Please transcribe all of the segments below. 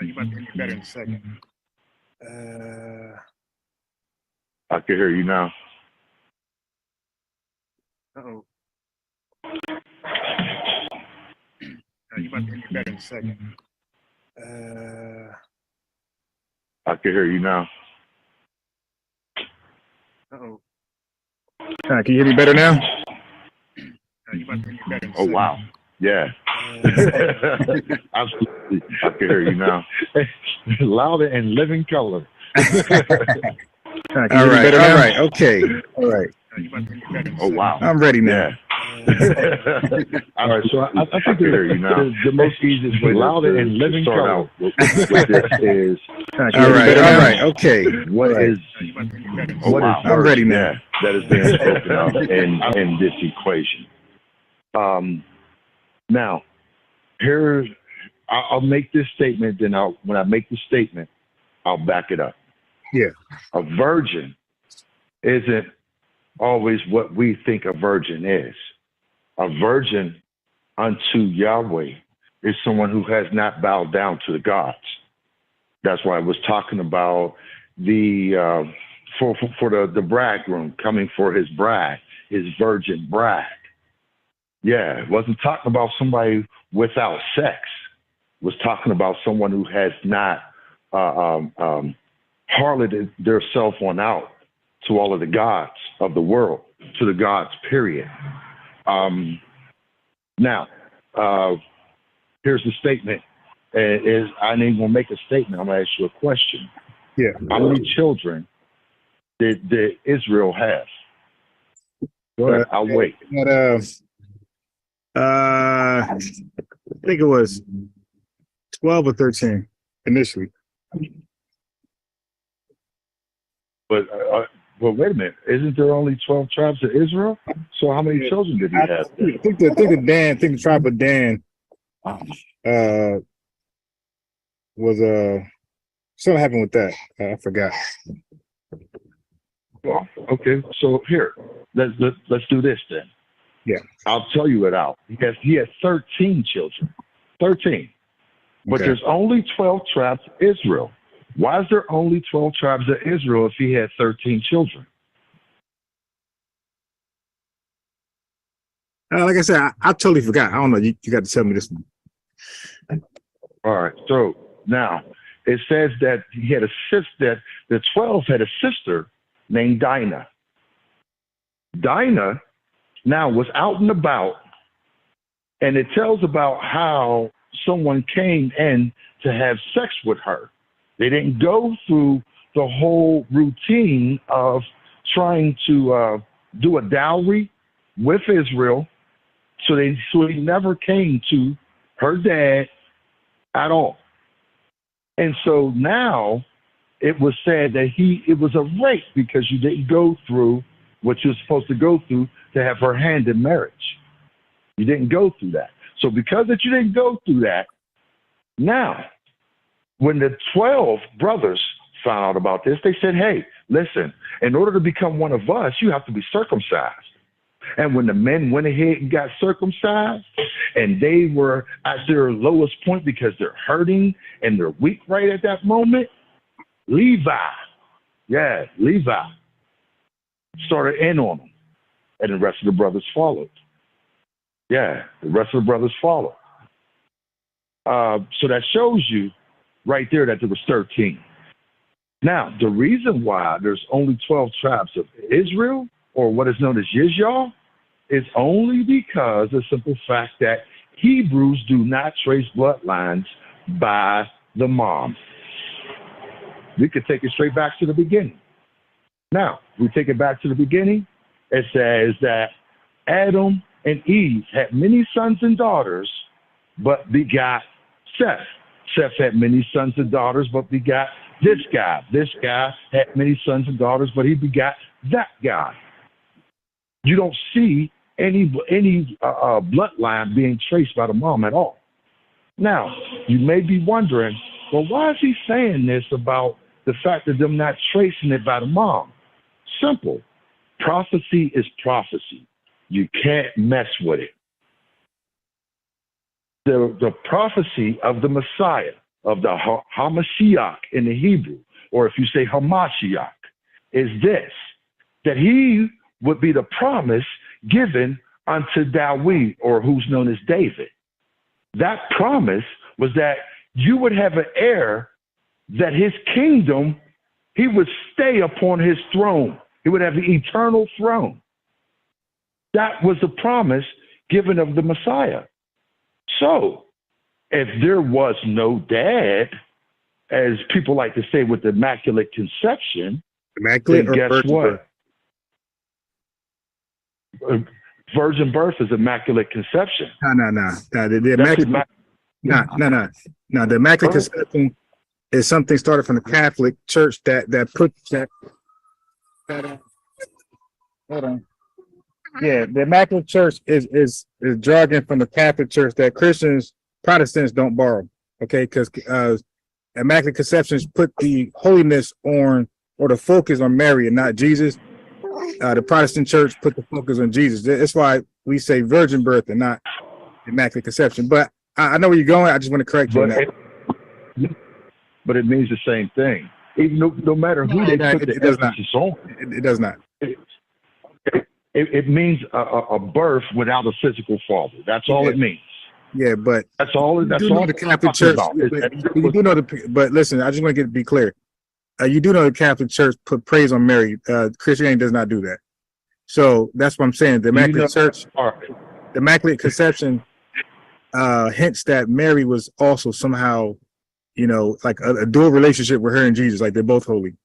You about to get better in a second. I can hear you now. Uh-oh. You about to get better in a second. I can hear you now. Uh-oh. Can you hear me better now? You about to get better in a Oh, second. wow. Yeah. Absolutely. I can hear you now. Loud and living color. Can you hear me better now? All right. Okay. All right. Oh, wow. I'm ready now. Yeah. All right, so I I think can hear you now. the most easiest way Loud to and living start color out with this is All right. Okay. what is Oh, what wow. is I'm ready now. Yeah. that is being spoken of in this equation. Now, here I'll make this statement, then when I make the statement, I'll back it up. Yeah. A virgin isn't always what we think a virgin is. A virgin unto Yahweh is someone who has not bowed down to the gods. That's why I was talking about the for the bridegroom coming for his bride, his virgin bride. Yeah, it wasn't talking about somebody without sex. It was talking about someone who has not harloted their self on out to all of the gods of the world, to the gods, period. Now, here's the statement. Is I ain't gonna make a statement. I'm gonna ask you a question. Yeah. How many children did Israel have? Go ahead. I'll wait. I think it was 12 or 13 initially. But wait a minute. Isn't there only 12 tribes of Israel? So how many children did he I have? think the tribe of Dan was something happened with that. I forgot. Well, okay. So here, let's do this then. Yeah. I'll tell you it out. He has 13 children. 13. But Okay. there's only 12 tribes of Israel. Why is there only 12 tribes of Israel if he had 13 children? Like I said, I totally forgot. I don't know. You got to tell me this one. All right. So now it says that he had a sister, that the 12 had a sister named Dinah. Dinah now was out and about, and it tells about how someone came in to have sex with her. They didn't go through the whole routine of trying to do a dowry with Israel. So he never came to her dad at all. And so now it was said that it was a rape because you didn't go through what you're supposed to go through to have her hand in marriage. You didn't go through that. So because that you didn't go through that, now when the 12 brothers found out about this, they said, hey, listen, in order to become one of us, you have to be circumcised. And when the men went ahead and got circumcised, and they were at their lowest point because they're hurting and they're weak right at that moment, Levi started in on them. And the rest of the brothers followed. Yeah, the rest of the brothers followed. So that shows you right there that there was 13. Now, the reason why there's only 12 tribes of Israel, or what is known as Yisrael, is only because of the simple fact that Hebrews do not trace bloodlines by the mom. We could take it straight back to the beginning. Now, we take it back to the beginning. It says that Adam and Eve had many sons and daughters, but begot Seth. Seth had many sons and daughters, but begot this guy. This guy had many sons and daughters, but he begot that guy. You don't see any bloodline being traced by the mom at all. Now, you may be wondering, well, why is he saying this about the fact of them not tracing it by the mom? Simple. Prophecy is prophecy. You can't mess with it. The prophecy of the Messiah of the Hamashiach in the Hebrew, or if you say Hamashiach, is this, that he would be the promise given unto Dawid, or who's known as David. That promise was that you would have an heir, that his kingdom, he would stay upon his throne. He would have the eternal throne. That was the promise given of the Messiah. So if there was no dad, as people like to say with the Immaculate Conception, Immaculate then or guess virgin what? birth? Virgin birth is Immaculate Conception. No. The That's immaculate, no. The Immaculate Conception is something started from the Catholic Church that put that. Hold on. Yeah, the Immaculate Church is jargon from the Catholic Church that Protestants don't borrow. Okay, because Immaculate Conceptions put the holiness on, or the focus on Mary and not Jesus. The Protestant Church put the focus on Jesus. That's why we say virgin birth and not Immaculate Conception. But I know where you're going. I just want to correct you on that. But it means the same thing. Even no matter who they put the emphasis on. It does not. It means a birth without a physical father. That's all it means. Yeah, but that's all. That's all the Catholic Church. You do know but listen, I just want to be clear. You do know the Catholic Church put praise on Mary. Christianity does not do that. So that's what I'm saying. The Immaculate Church, the Immaculate Conception, hints that Mary was also somehow, like a dual relationship with her and Jesus, like they're both holy.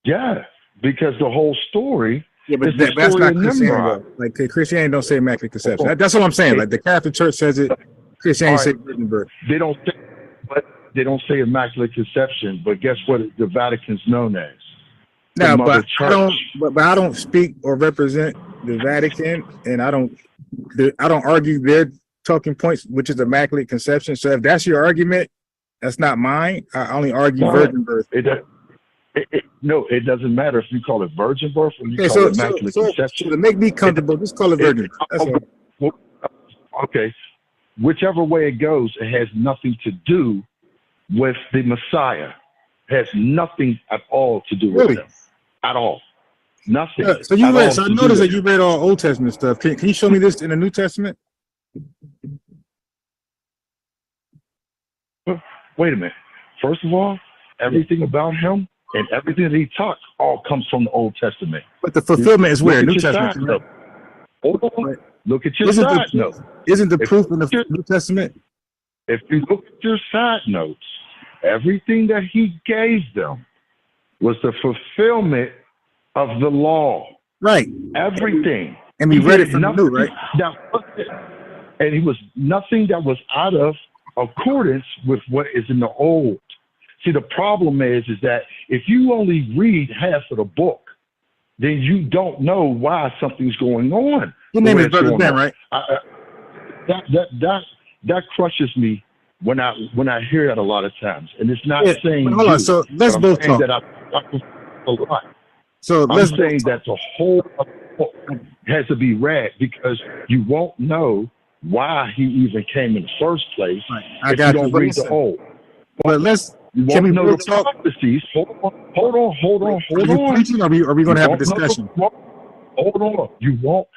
Yeah, because the whole story. Yeah, but that's not Christianity. Like Christianity don't say Immaculate Conception. That's what I'm saying. Like the Catholic Church says it. Christianity says virgin birth. They don't say, but they don't say Immaculate Conception. But guess what? The Vatican's known as. No, but I don't speak or represent the Vatican, and I don't argue their talking points, which is Immaculate Conception. So if that's your argument, that's not mine. I only argue virgin birth. No, it doesn't matter if you call it virgin birth or you call it Immaculate Conception. So to make me comfortable, just call it virgin. That's all. Okay. Whichever way it goes, it has nothing to do with the Messiah. It has nothing at all to do with him. At all. Nothing. So you read, so I noticed that you read all Old Testament stuff. Can you show me this in the New Testament? Wait a minute. First of all, everything about him and everything that he taught all comes from the Old Testament. But the fulfillment is where? New Testament. Hold on. Look at your side note. Isn't the proof in the New Testament? If you look at your side notes, everything that he gave them was the fulfillment of the law. Right. Everything. And we read it from the New, right? And he was nothing that was out of accordance with what is in the Old. See, the problem is that if you only read half of the book, then you don't know why something's going on. Your name is Brother Ben, right? That crushes me when I hear that a lot of times, and it's not saying. Hold on, so let's both talk. So I'm saying that the whole book has to be read because you won't know why he even came in the first place. Right. I got you. Don't read the Old. But let's. Can we know the prophecies? Hold on. Preaching, or are we going to have a discussion? Hold on. You won't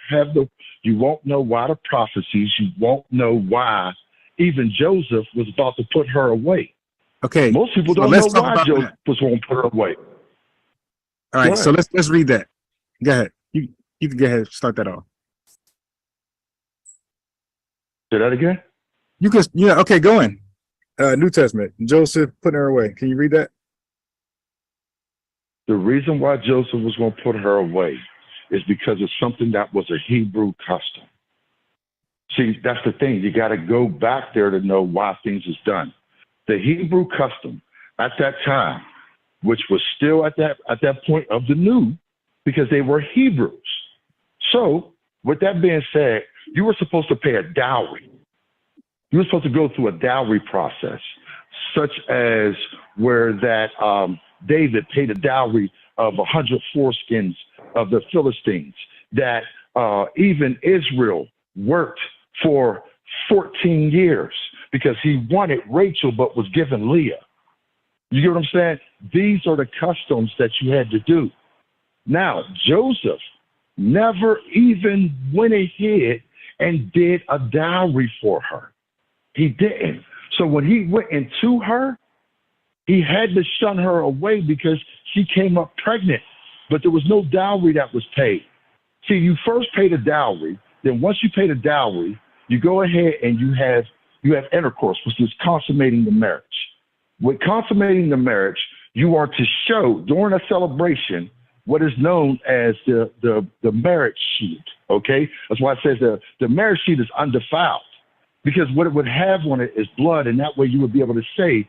know why the prophecies. You won't know why even Joseph was about to put her away. Okay. Most people don't know why Joseph was going to put her away. All right. So let's read that. Go ahead. You can go ahead and start that off. Say that again? You can. Yeah. Okay. Go in. New Testament. Joseph putting her away. Can you read that? The reason why Joseph was going to put her away is because of something that was a Hebrew custom. See, that's the thing. You got to go back there to know why things is done. The Hebrew custom at that time, which was still at that point of the new, because they were Hebrews. So, with that being said, you were supposed to pay a dowry. You were supposed to go through a dowry process, such as where that David paid a dowry of 100 foreskins of the Philistines, that even Israel worked for 14 years because he wanted Rachel but was given Leah. You get what I'm saying? These are the customs that you had to do. Now, Joseph never even went ahead and did a dowry for her. He didn't. So when he went into her, he had to shun her away because she came up pregnant, but there was no dowry that was paid. See, you first pay the dowry. Then once you pay the dowry, you go ahead and you have intercourse, which is consummating the marriage. With consummating the marriage, you are to show during a celebration what is known as the marriage sheet. Okay, that's why it says the marriage sheet is undefiled, because what it would have on it is blood, and that way you would be able to say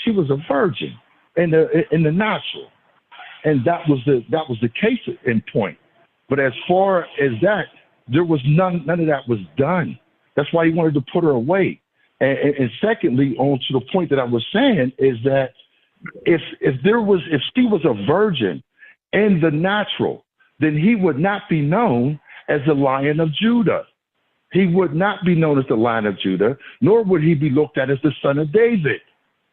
she was a virgin in the natural, and that was the case in point. But as far as that, there was none of that was done. That's why he wanted to put her away. And secondly, on to the point that I was saying is that if she was a virgin in the natural, then he would not be known as the Lion of Judah. He would not be known as the Lion of Judah, nor would he be looked at as the Son of David,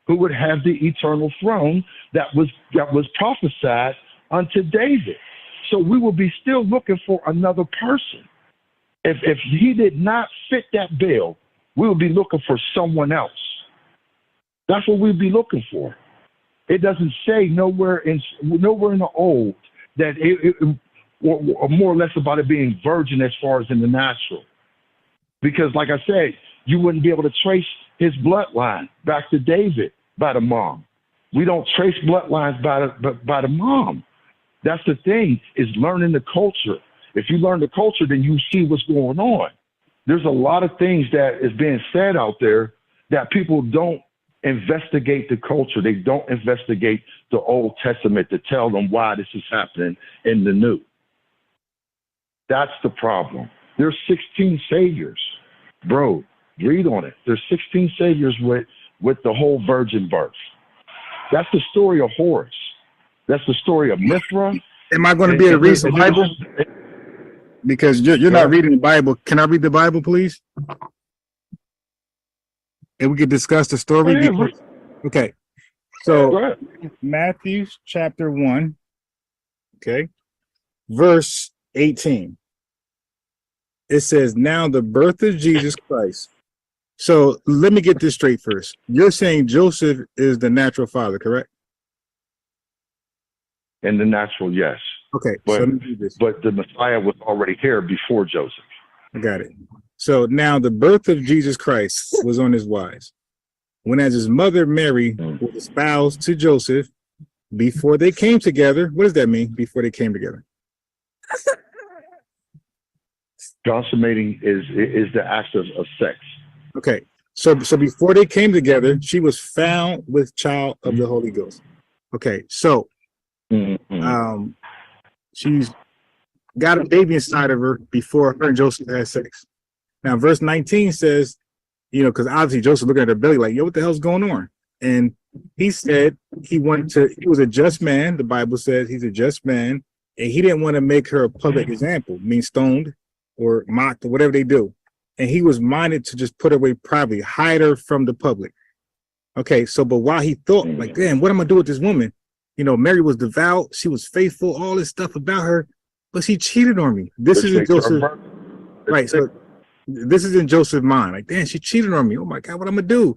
who would have the eternal throne that was prophesied unto David. So we will be still looking for another person. If he did not fit that bill, we will be looking for someone else. That's what we'd be looking for. It doesn't say nowhere in the old that or more or less about it being virgin as far as in the natural. Because like I said, you wouldn't be able to trace his bloodline back to David by the mom. We don't trace bloodlines by the mom. That's the thing, is learning the culture. If you learn the culture, then you see what's going on. There's a lot of things that is being said out there that people don't investigate the culture. They don't investigate the Old Testament to tell them why this is happening in the New. That's the problem. There's 16 saviors. Bro, read on it. There's 16 saviors with the whole virgin birth. That's the story of Horus. That's the story of Mithra. Am I going to be able to read the Bible? Because you're not reading the Bible. Can I read the Bible, please? And we could discuss the story. Okay. So Matthew chapter 1, okay, verse 18. It says, now the birth of Jesus Christ. So let me get this straight first. You're saying Joseph is the natural father, correct? In the natural, yes. Okay, but, so let me do this. But the Messiah was already here before Joseph. I got it. So now the birth of Jesus Christ was on his wise. When as his mother Mary was espoused to Joseph, before they came together, what does that mean, before they came together? Consummating is the act of sex. Okay, so before they came together, she was found with child of the Holy Ghost. Okay, so she's got a baby inside of her before her and Joseph had sex. Now, verse 19 says, because obviously Joseph looking at her belly like, yo, what the hell's going on? And he said he was a just man. The Bible says he's a just man, and he didn't want to make her a public example, mean stoned or mocked or whatever they do. And he was minded to just put her away privately, hide her from the public. Okay, so but while he thought, like, damn, what am I gonna do with this woman? Mary was devout, she was faithful, all this stuff about her, but she cheated on me. This isn't Joseph, right? So this is in Joseph's mind. Like, damn, she cheated on me. Oh my God, what I'm gonna do?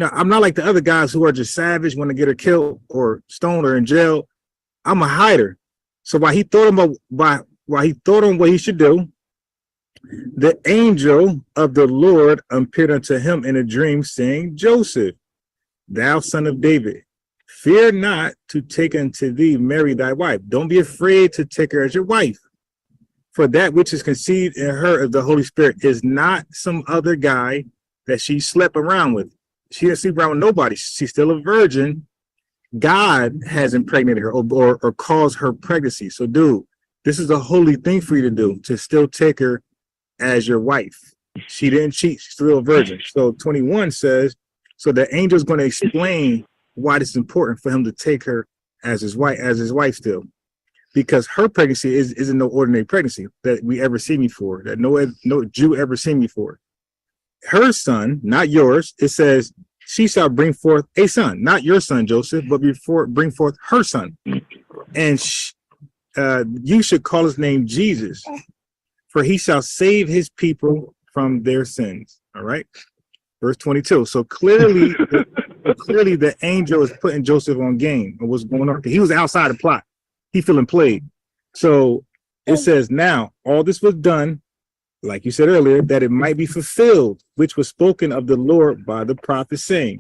I'm not like the other guys who are just savage, want to get her killed or stoned or in jail. I'm a hider. So while he thought on what he should do, the angel of the Lord appeared unto him in a dream, saying, Joseph, thou son of David, fear not to take unto thee Mary thy wife. Don't be afraid to take her as your wife. For that which is conceived in her of the Holy Spirit is not some other guy that she slept around with. She didn't sleep around with nobody. She's still a virgin. God has impregnated her or caused her pregnancy. So, dude, this is a holy thing for you to do, to still take her as your wife. She didn't cheat. She's still a virgin. So 21 says, so the angel's going to explain why it's important for him to take her as his wife still, because her pregnancy isn't no ordinary pregnancy that we ever seen before, that no Jew ever seen before. her son, not yours. It says, she shall bring forth a son, not your son, Joseph, but bring forth her son. And you should call his name Jesus, for he shall save his people from their sins. All right. Verse 22. So clearly, the angel is putting Joseph on game of what's going on. He was outside the plot. He feeling played. So it says, now all this was done, like you said earlier, that it might be fulfilled, which was spoken of the Lord by the prophet, saying,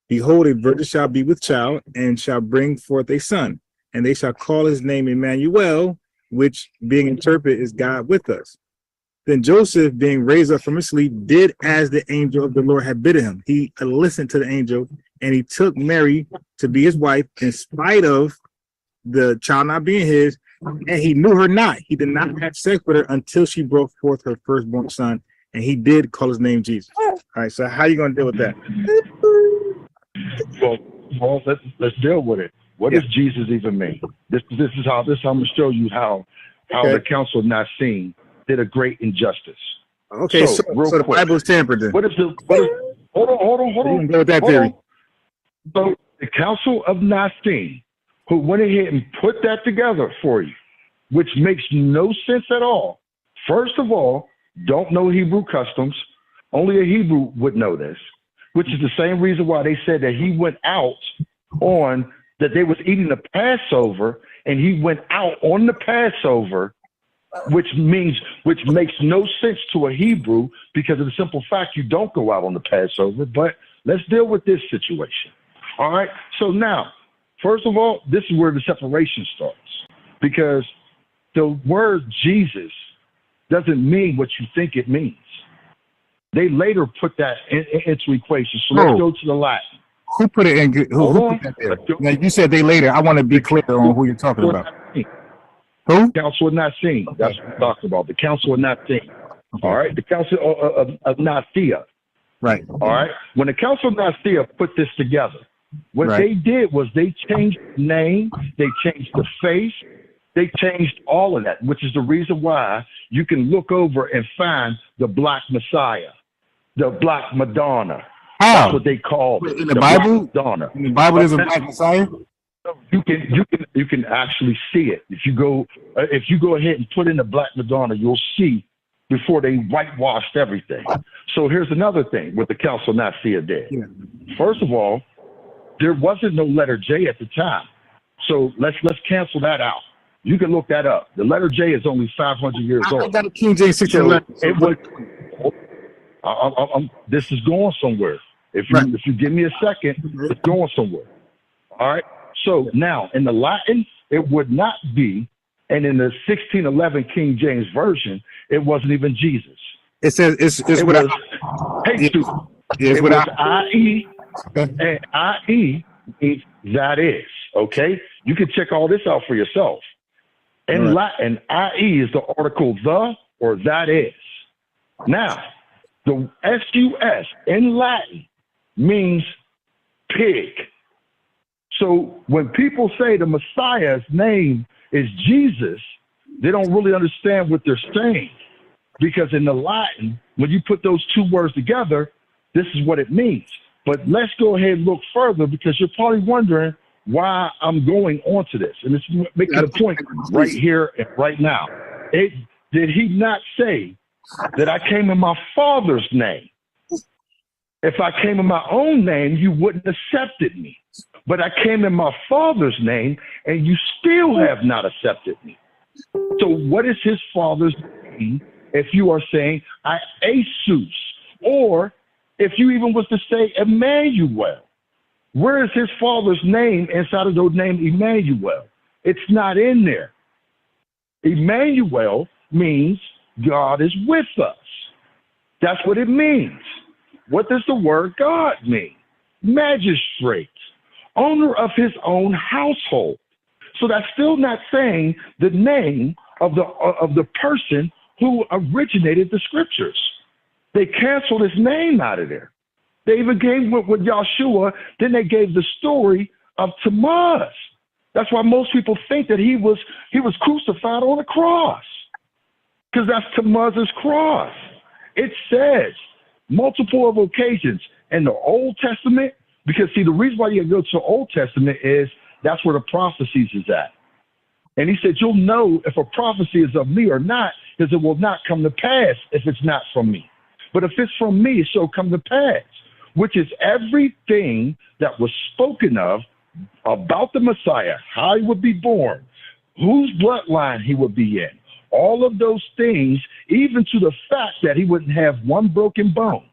behold, a virgin shall be with child and shall bring forth a son, and they shall call his name Emmanuel, which being interpreted is God with us. Then Joseph, being raised up from his sleep, did as the angel of the Lord had bidden him. He listened to the angel, and he took Mary to be his wife in spite of the child not being his, and he knew her not. He did not have sex with her until she brought forth her firstborn son, and he did call his name Jesus. All right, so how are you going to deal with that? Well, let's deal with it. What does Jesus even mean? This is how I'm going to show you how the Council of Nicene did a great injustice. Okay, so the Bible is tampered then. Hold on. Deal with that theory. So the Council of Nicene, who went ahead and put that together for you, which makes no sense at all. First of all, don't know Hebrew customs. Only a Hebrew would know this, which is the same reason why they said that he went out on, that they was eating the Passover, and he went out on the Passover, which makes no sense to a Hebrew because of the simple fact you don't go out on the Passover. But let's deal with this situation. All right. So now, first of all, this is where the separation starts, because the word Jesus doesn't mean what you think it means. They later put that into equation. So let's go to the Latin. Who put it in? Who put that there? Now, you said they later. I want to be clear on who you're talking about. Who? Council of Nicene. That's what we're talking about. The Council of Nicene. Okay. All right. The Council of Nicaea. Right. All right. When the Council of Nicaea put this together, what they did was they changed the name, they changed the face, they changed all of that, which is the reason why you can look over and find the Black Messiah, the Black Madonna. How? That's what they call in the Bible. Madonna. In the Bible, there's a Black Messiah. You can actually see it if you go ahead and put in the Black Madonna. You'll see before they whitewashed everything. So here's another thing what the Council of Nicaea did. Yeah. First of all, there wasn't no letter J at the time, so let's cancel that out. You can look that up. The letter J is only 500 years old. I got a King James 1611. So it was. This is going somewhere. If you give me a second, it's going somewhere. All right. So now in the Latin, it would not be, and in the 1611 King James Version, it wasn't even Jesus. It says it's it without. It was I-E, and I-E means that is, okay? You can check all this out for yourself. In Latin, I-E is the article the or that is. Now, the S-U-S in Latin means pig. So when people say the Messiah's name is Jesus, they don't really understand what they're saying. Because in the Latin, when you put those two words together, this is what it means. But let's go ahead and look further, because you're probably wondering why I'm going on to this. And it's making a point right here and right now. Did he not say that I came in my Father's name? If I came in my own name, you wouldn't have accepted me. But I came in my Father's name, and you still have not accepted me. So what is his Father's name if you are saying Jesus? Or if you even was to say Emmanuel? Where is his Father's name inside of the name Emmanuel? It's not in there. Emmanuel means God is with us. That's what it means. What does the word God mean? Magistrate, owner of his own household. So that's still not saying the name of the person who originated the scriptures. They canceled his name out of there. They even gave with Yahshua, then they gave the story of Tammuz. That's why most people think that he was crucified on a cross, because that's Tammuz's cross. It says multiple of occasions in the Old Testament, because see, the reason why you go to the Old Testament is that's where the prophecies is at. And he said, you'll know if a prophecy is of me or not, because it will not come to pass if it's not from me. But if it's from me, it shall come to pass, which is everything that was spoken of about the Messiah, how he would be born, whose bloodline he would be in, all of those things, even to the fact that he wouldn't have one broken bone,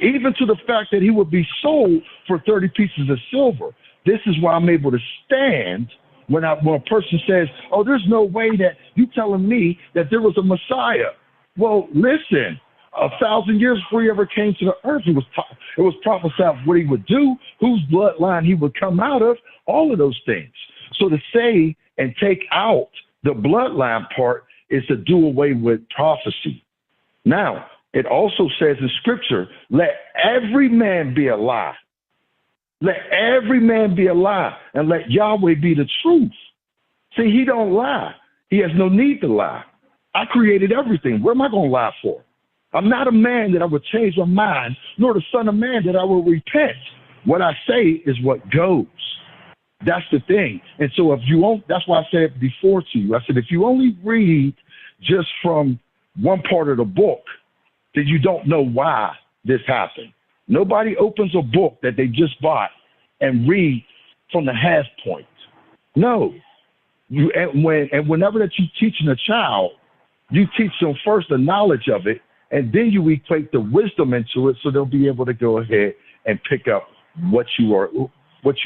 even to the fact that he would be sold for 30 pieces of silver. This is why I'm able to stand when a person says, oh, there's no way that you telling me that there was a Messiah. Well, listen, 1,000 years before he ever came to the earth, it was prophesied what he would do, whose bloodline he would come out of, all of those things. So to say and take out the bloodline part is to do away with prophecy. Now, it also says in Scripture, let every man be a lie. Let every man be a lie, and let Yahweh be the truth. See, he don't lie. He has no need to lie. I created everything. What am I going to lie for? I'm not a man that I would change my mind, nor the son of man that I will repent. What I say is what goes. That's the thing. And so if you won't, that's why I said before to you, I said, if you only read just from one part of the book, then you don't know why this happened. Nobody opens a book that they just bought and read from the half point. No. Whenever that you're teaching a child, you teach them first the knowledge of it, and then you equate the wisdom into it so they'll be able to go ahead and pick up what you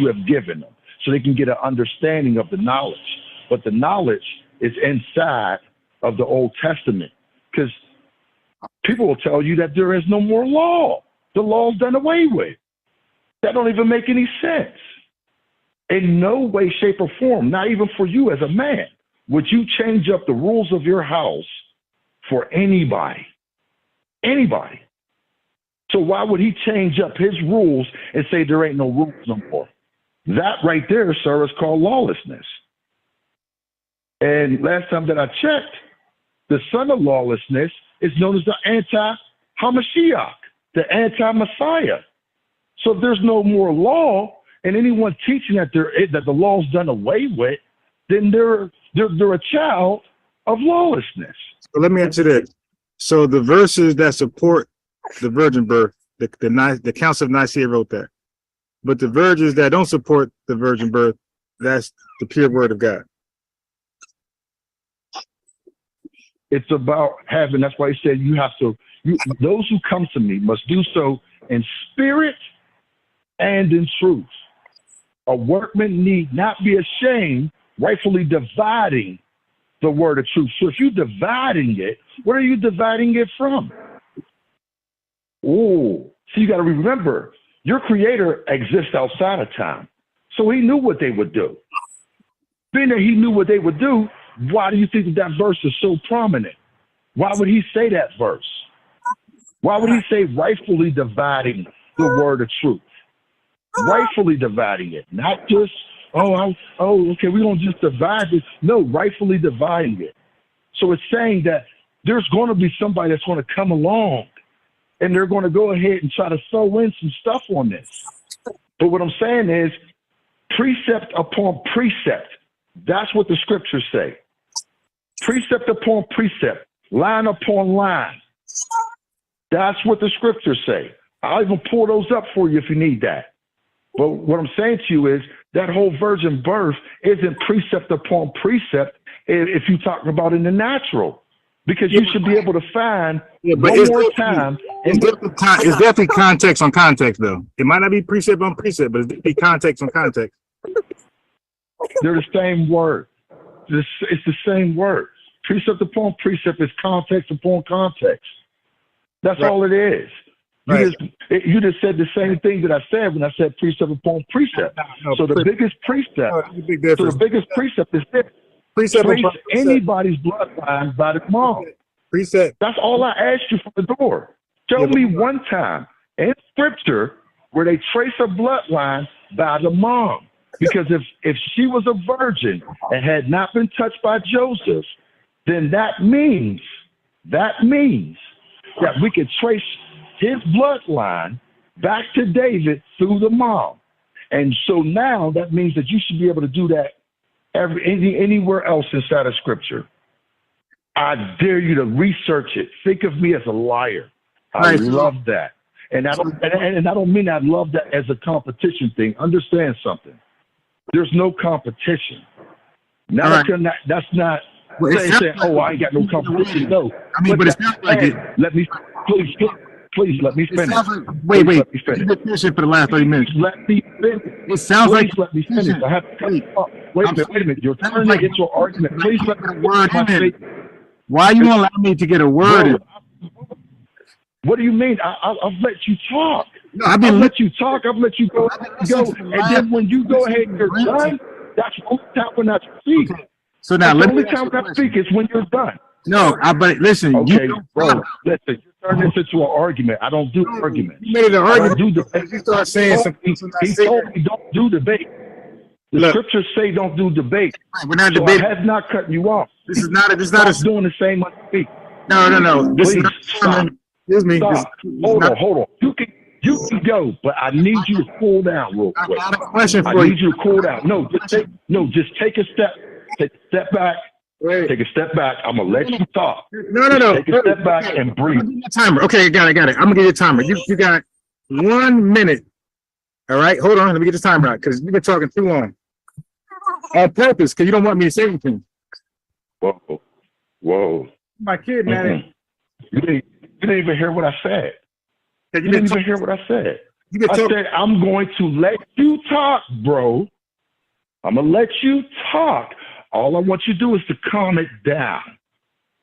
have given them so they can get an understanding of the knowledge. But the knowledge is inside of the Old Testament, because people will tell you that there is no more law. The law's done away with. That don't even make any sense. In no way, shape, or form, not even for you as a man, would you change up the rules of your house for anybody. Anybody. So why would he change up his rules and say there ain't no rules no more? That right there, sir, is called lawlessness. And last time that I checked, the son of lawlessness is known as the anti-Hamashiach, the anti-Messiah. So if there's no more law, and anyone teaching that the law's done away with, then they're a child of lawlessness. So let me answer this. So the verses that support the virgin birth, the Council of Nicaea wrote that. But the verses that don't support the virgin birth, that's the pure word of God. It's about having, that's why he said those who come to me must do so in spirit and in truth. A workman need not be ashamed, rightfully dividing the word of truth. So if you're dividing it, what are you dividing it from? Oh, so you got to remember, your creator exists outside of time. So he knew what they would do. Being that he knew what they would do, why do you think that verse is so prominent? Why would he say that verse? Why would he say rightfully dividing the word of truth? Rightfully dividing it, not just, okay, we don't just divide it. No, rightfully dividing it. So it's saying that there's going to be somebody that's going to come along and they're going to go ahead and try to throw in some stuff on this. But what I'm saying is precept upon precept. That's what the scriptures say. Precept upon precept, line upon line. That's what the scriptures say. I'll even pull those up for you if you need that. But what I'm saying to you is that whole virgin birth isn't precept upon precept if you talk about in the natural, because you should be able to find one more time. It's definitely context on context, though. It might not be precept on precept, but it's definitely context on context. They're the same word. It's the same word. Precept upon precept is context upon context. That's right. All it is. You just said the same thing that I said when I said precept upon precept. So the biggest precept is this. Precept trace anybody's bloodline by the mom. Precept. That's all I asked you from the door. Show me one time in scripture where they trace a bloodline by the mom. Because if she was a virgin and had not been touched by Joseph, then that means that we could trace his bloodline back to David through the mom. And so now that means that you should be able to do that anywhere else inside of Scripture. I dare you to research it. Think of me as a liar. I love that. And I don't mean I love that as a competition thing. Understand something. There's no competition. Now that's not saying, oh, I ain't got no competition. No. I mean, but it sounds like it. Let me please let me finish. Wait. Let me finish. You've been finishing for the last 30 minutes. Let me finish. It sounds like let me finish. I have to cut you off. Wait a minute. You're turning it into an argument. Please let me word in. Why you won't allow me to get a word in? What do you mean? I've let you talk. No, I've let you talk. I've let you go. And then when you go ahead and you're done, that's the only time when I speak. Okay. So now let me. The only time when I speak is when you're done. No, but listen. Okay, bro. Listen, you turn this into an argument. I don't do arguments. You made it an argument. Do debate. You start saying something. He told me don't do debate. The scriptures say don't do debate. We're not so debating. I have not cut you off. This is not. This is not a doing the same when I speak. No. This Please, is not. Excuse me. Hold on. You can go, but I need you to cool down real quick. I got a question for you. I need you to cool down. Just take a step. Take a step back. Wait. Take a step back. I'm gonna let you talk. No. Take a step back and breathe. Timer. Okay, got it. I'm gonna give you a timer. You got 1 minute. All right, hold on. Let me get the timer out because you've been talking too long. On purpose, because you don't want me to say anything. Whoa. My kid, man. You didn't even hear what I said. You didn't even hear what I said. I said, I'm going to let you talk, bro. I'm going to let you talk. All I want you to do is to calm it down.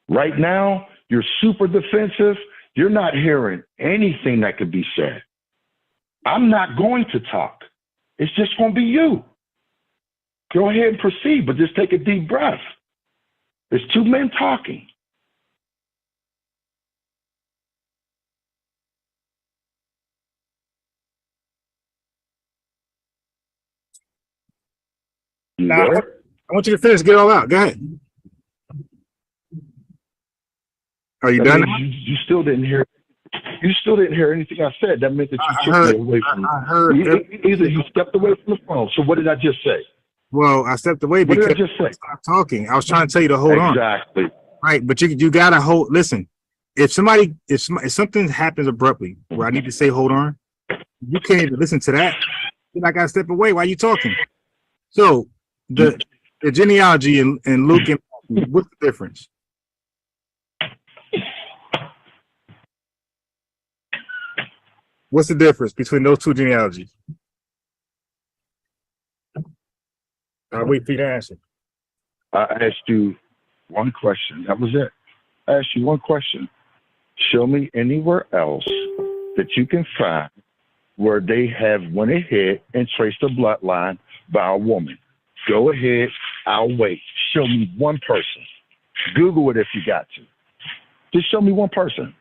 Right now, you're super defensive. You're not hearing anything that could be said. I'm not going to talk. It's just going to be you. Go ahead and proceed, but just take a deep breath. There's two men talking. Now, I want you to finish. Get all out. Go ahead. Are you done? You still didn't hear. You still didn't hear anything I said. That meant that you took me away from. I heard. Either you stepped away from the phone. So what did I just say? Well, I stepped away because what did I just say? Stop talking. I was trying to tell you to hold on. Exactly. Right, but you gotta hold. Listen, if something happens abruptly where I need to say hold on, you can't even listen to that. Then I gotta step away while you talking. So the genealogy in Luke and Matthew, what's the difference? What's the difference between those two genealogies? I'll wait for you to answer. I asked you one question. That was it. I asked you one question. Show me anywhere else that you can find where they have went ahead and traced a bloodline by a woman. Go ahead. I'll wait. Show me one person. Google it if you got to. Just show me one person.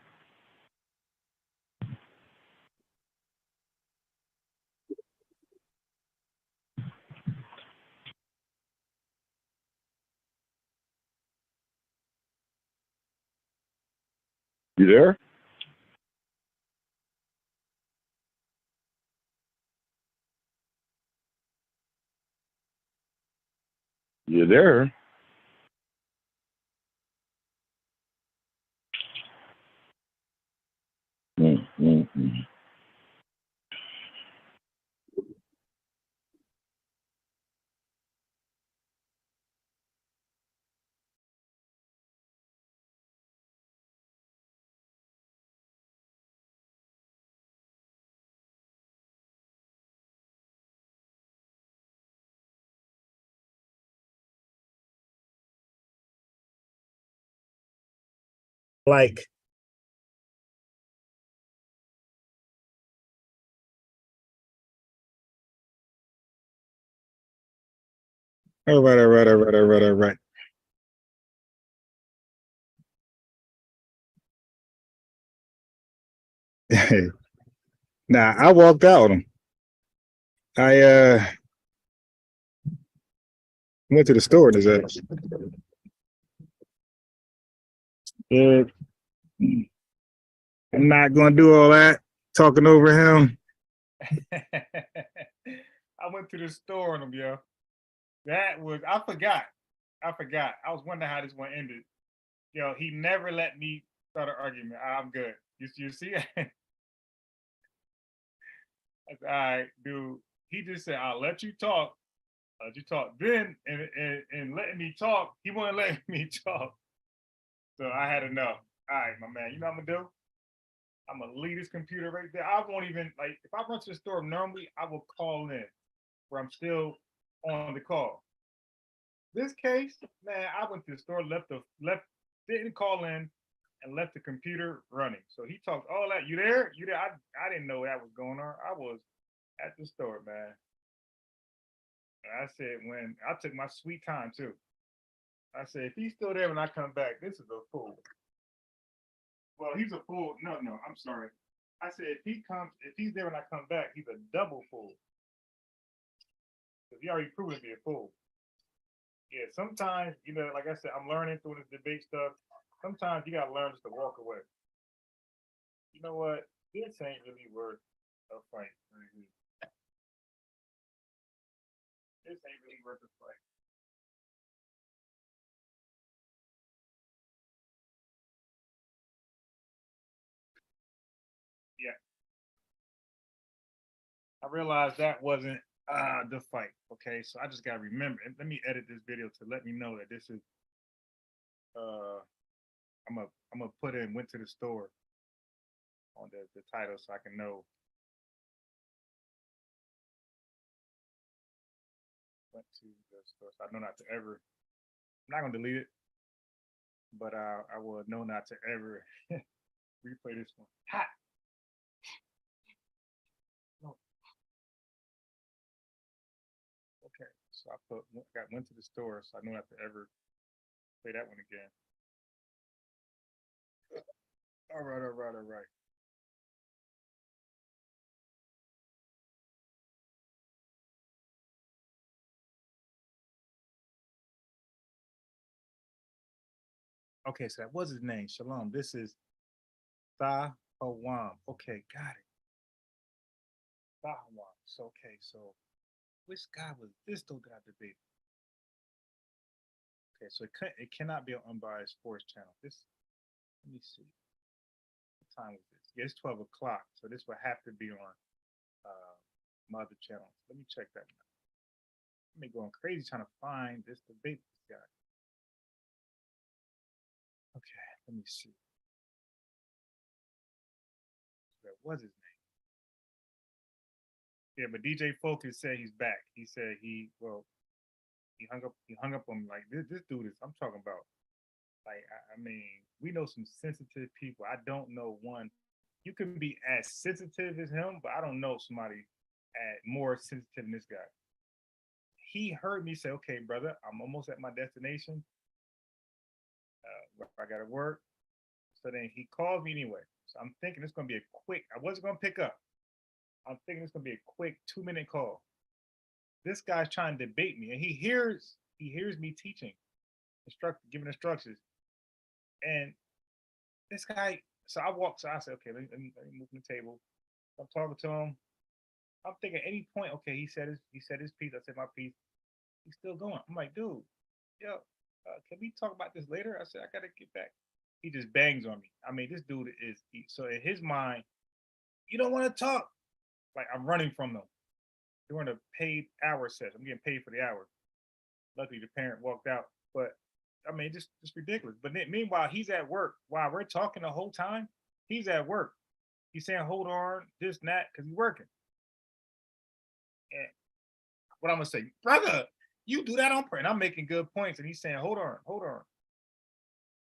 You there? You there? Like, all right. Nah, I walked out on him. I went to the store and his ass. I'm not gonna do all that talking over him. I went to the store on him, yo. That was I forgot. I was wondering how this one ended. Yo, he never let me start an argument. I'm good. You see? I said, all right, dude. He just said, I'll let you talk. I'll let you talk. Then and letting me talk, he wouldn't let me talk. So I had enough. All right, my man. You know what I'm gonna do? I'm gonna leave this computer right there. I won't even like if I run to the store normally, I will call in where I'm still on the call. This case, man, I went to the store, didn't call in, and left the computer running. So he talked all that. You there? You there? I didn't know that was going on. I was at the store, man. And I said when I took my sweet time too. I said if he's still there when I come back, this is a fool. Well, he's a fool. No, I'm sorry. I said if he's there when I come back, he's a double fool. Because he already proven to be a fool. Yeah, sometimes, like I said, I'm learning through this debate stuff. Sometimes you gotta learn just to walk away. You know what? This ain't really worth a fight. This ain't really worth a fight. Yeah. I realized that wasn't the fight. Okay, so I just gotta remember. And let me edit this video to let me know that this is. I'm gonna put in went to the store on the title so I can know. Went to the store. So I know not to ever. I'm not gonna delete it, but I will know not to ever replay this one. Hot. No. Okay, so I went to the store, so I know not to ever play that one again. All right. Okay, so that was his name. Shalom. This is Sahawam. Okay, got it. Sahawam. So okay, so which guy was this though that I debated? Okay, so it cannot be an unbiased sports channel. Let me see. What time is this? Yeah, it's 12 o'clock. So this would have to be on my other channel. Let me check that now. Let me going crazy trying to find this debate with this guy. Okay, let me see. That was his name. Yeah, but DJ Focus said he's back. He said he hung up on me like this dude is I'm talking about. Like I mean, we know some sensitive people. I don't know one. You can be as sensitive as him, but I don't know somebody more sensitive than this guy. He heard me say, "Okay, brother, I'm almost at my destination. I got to work." So then he called me anyway. So I'm thinking it's going to be a quick. I wasn't going to pick up. I'm thinking it's going to be a quick 2-minute call. This guy's trying to debate me, and he hears me teaching, giving instructions, and this guy. So I said, okay, let me move from the table. I'm talking to him. I'm thinking at any point, okay, he said his piece. I said my piece. He's still going. I'm like, dude, yo, can we talk about this later? I said, I gotta get back. He just bangs on me. I mean, this dude is so in his mind, you don't want to talk. Like I'm running from them. During a paid hour session. I'm getting paid for the hour. Luckily the parent walked out. But I mean, just ridiculous. But then, meanwhile, he's at work. While we're talking the whole time, he's at work. He's saying, hold on, this and that, because he's working. And what I'm gonna say, brother, you do that on purpose. And I'm making good points, and he's saying, hold on.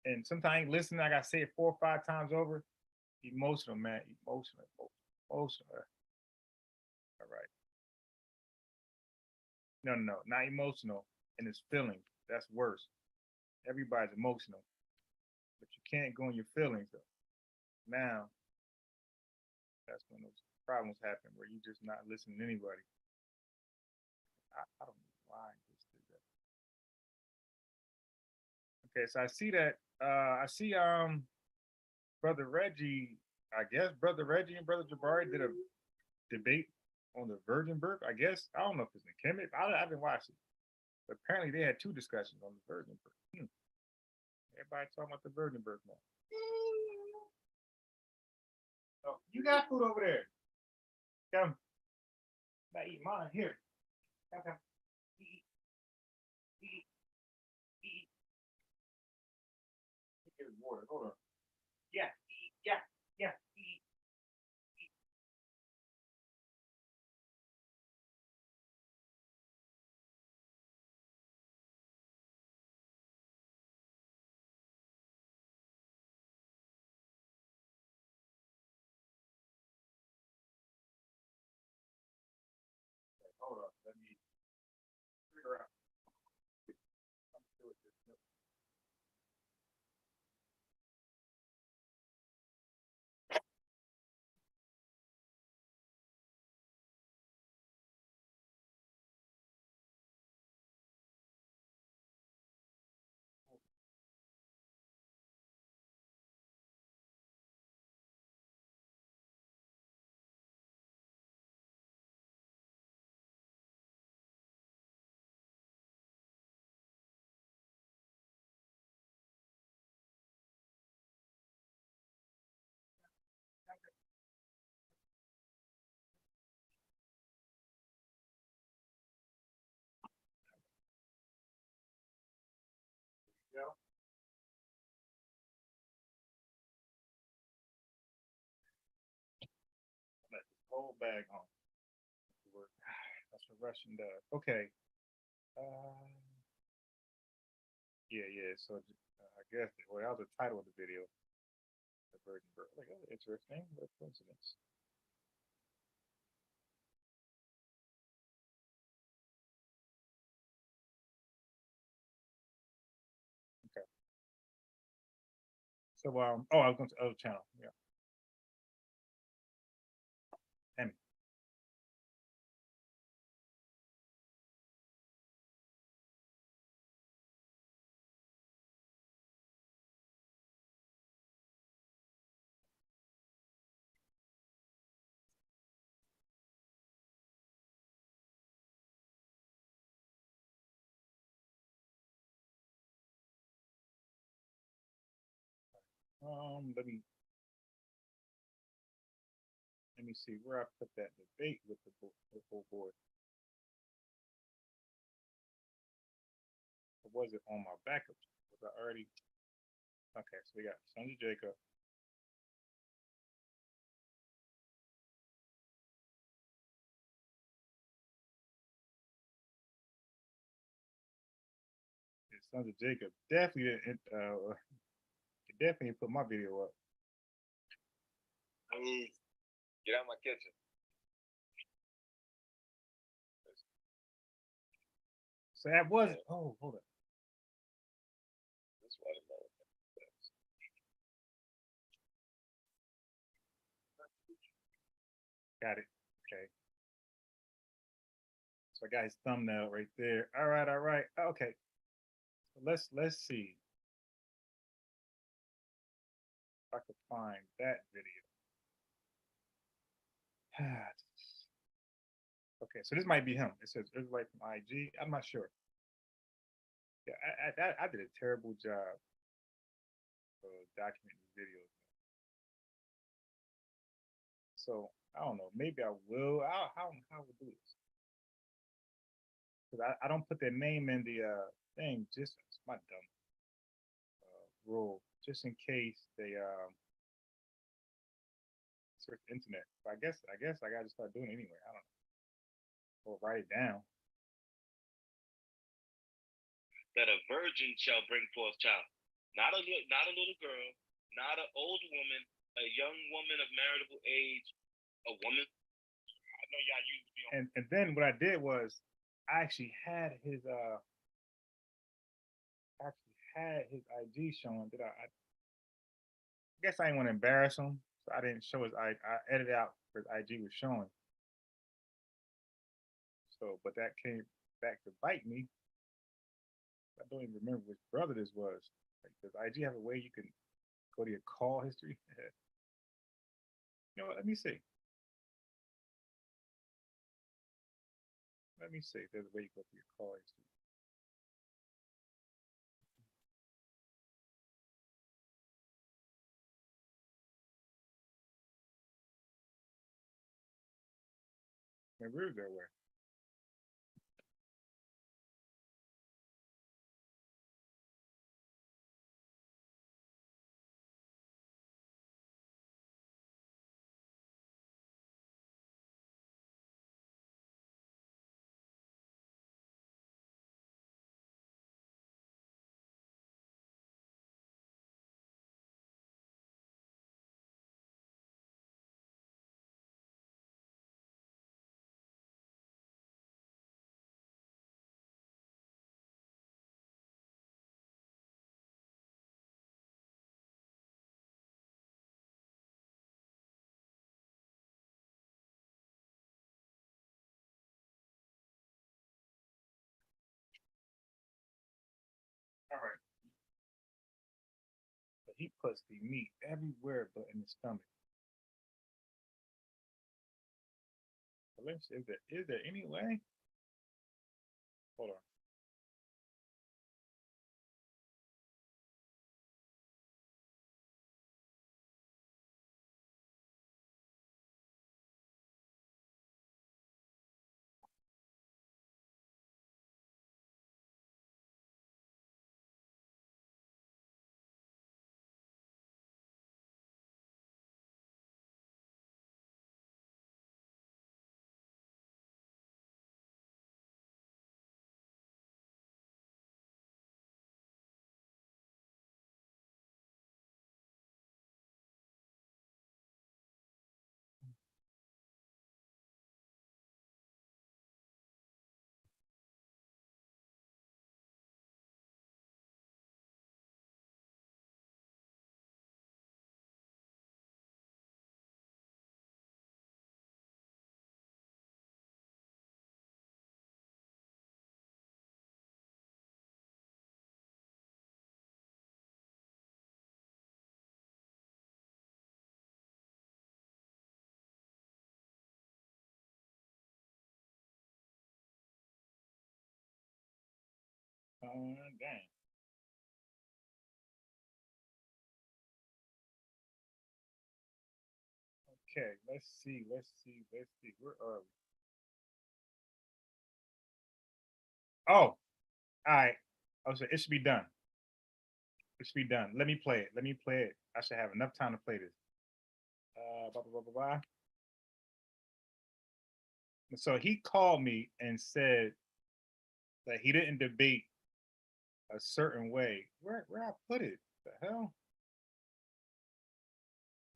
And sometimes I ain't listening. I gotta say it 4 or 5 times over. Emotional, man. Emotional. All right. No, not emotional. And it's feelings. That's worse. Everybody's emotional, but you can't go in your feelings though. Now, that's when those problems happen where you just not listening to anybody. I don't know why I just did that. Okay, so I see that. I see brother Reggie. I guess Brother Reggie and Brother Jabari did a debate on the virgin birth. I guess I don't know if it's in Kemet. I haven't watched it, but apparently they had two discussions on the virgin birth. Everybody talking about the virgin birth now. Oh, you got food over there. Come. I eat mine here. Come. Eat. Eat. Eat. Get water. Hold on. Yeah. Eat. Yeah. Yeah. Eat. Hold on. Let me figure out. Go. Let this whole bag on. That's what Russian does. Okay. Yeah, yeah. So I guess well, that was the title of the video. The virgin birth. Like, oh, interesting. What a coincidence. Okay. So oh, I was going to the other channel. Yeah. Emmy. Let me see where I put that debate with the whole board. Or was it on my backup? Was I already? Okay, so we got Sons of Jacob. Sons of Jacob definitely didn't. It definitely put my video up. I mean, get out of my kitchen. So that was. Oh, hold up. That's why I know. Got it. Okay. So I got his thumbnail right there. All right, all right. Okay. So let's see if I could find that video. Okay, so this might be him. It says Israelite from IG. I'm not sure. Yeah, I did a terrible job of documenting videos. So I don't know. Maybe I will. How will do this? Because I don't put their name in the thing. Just it's my dumb rule. Just in case they search the internet. But I guess I gotta start doing it anyway. I don't know. Or write it down. That a virgin shall bring forth child, not a little girl, not an old woman, a young woman of marriageable age, a woman. I know y'all used to be on. And then what I did was I actually had his IG showing. I guess I didn't want to embarrass him, so I didn't show his I edited out where his IG was showing. So, but that came back to bite me. I don't even remember which brother this was. Like, does IG have a way you can go to your call history? You know what? Let me see. Let me see if there's a way you go through your call history. Maybe there's that way. All right. But he puts the meat everywhere but in the stomach. But let's see, is there any way? Hold on. Dang. Okay, let's see. Where are we? Oh, all right. I was it should be done. It should be done. Let me play it. Let me play it. I should have enough time to play this. Blah, blah, blah, blah, blah. So he called me and said that he didn't debate a certain way. Where I put it? The hell?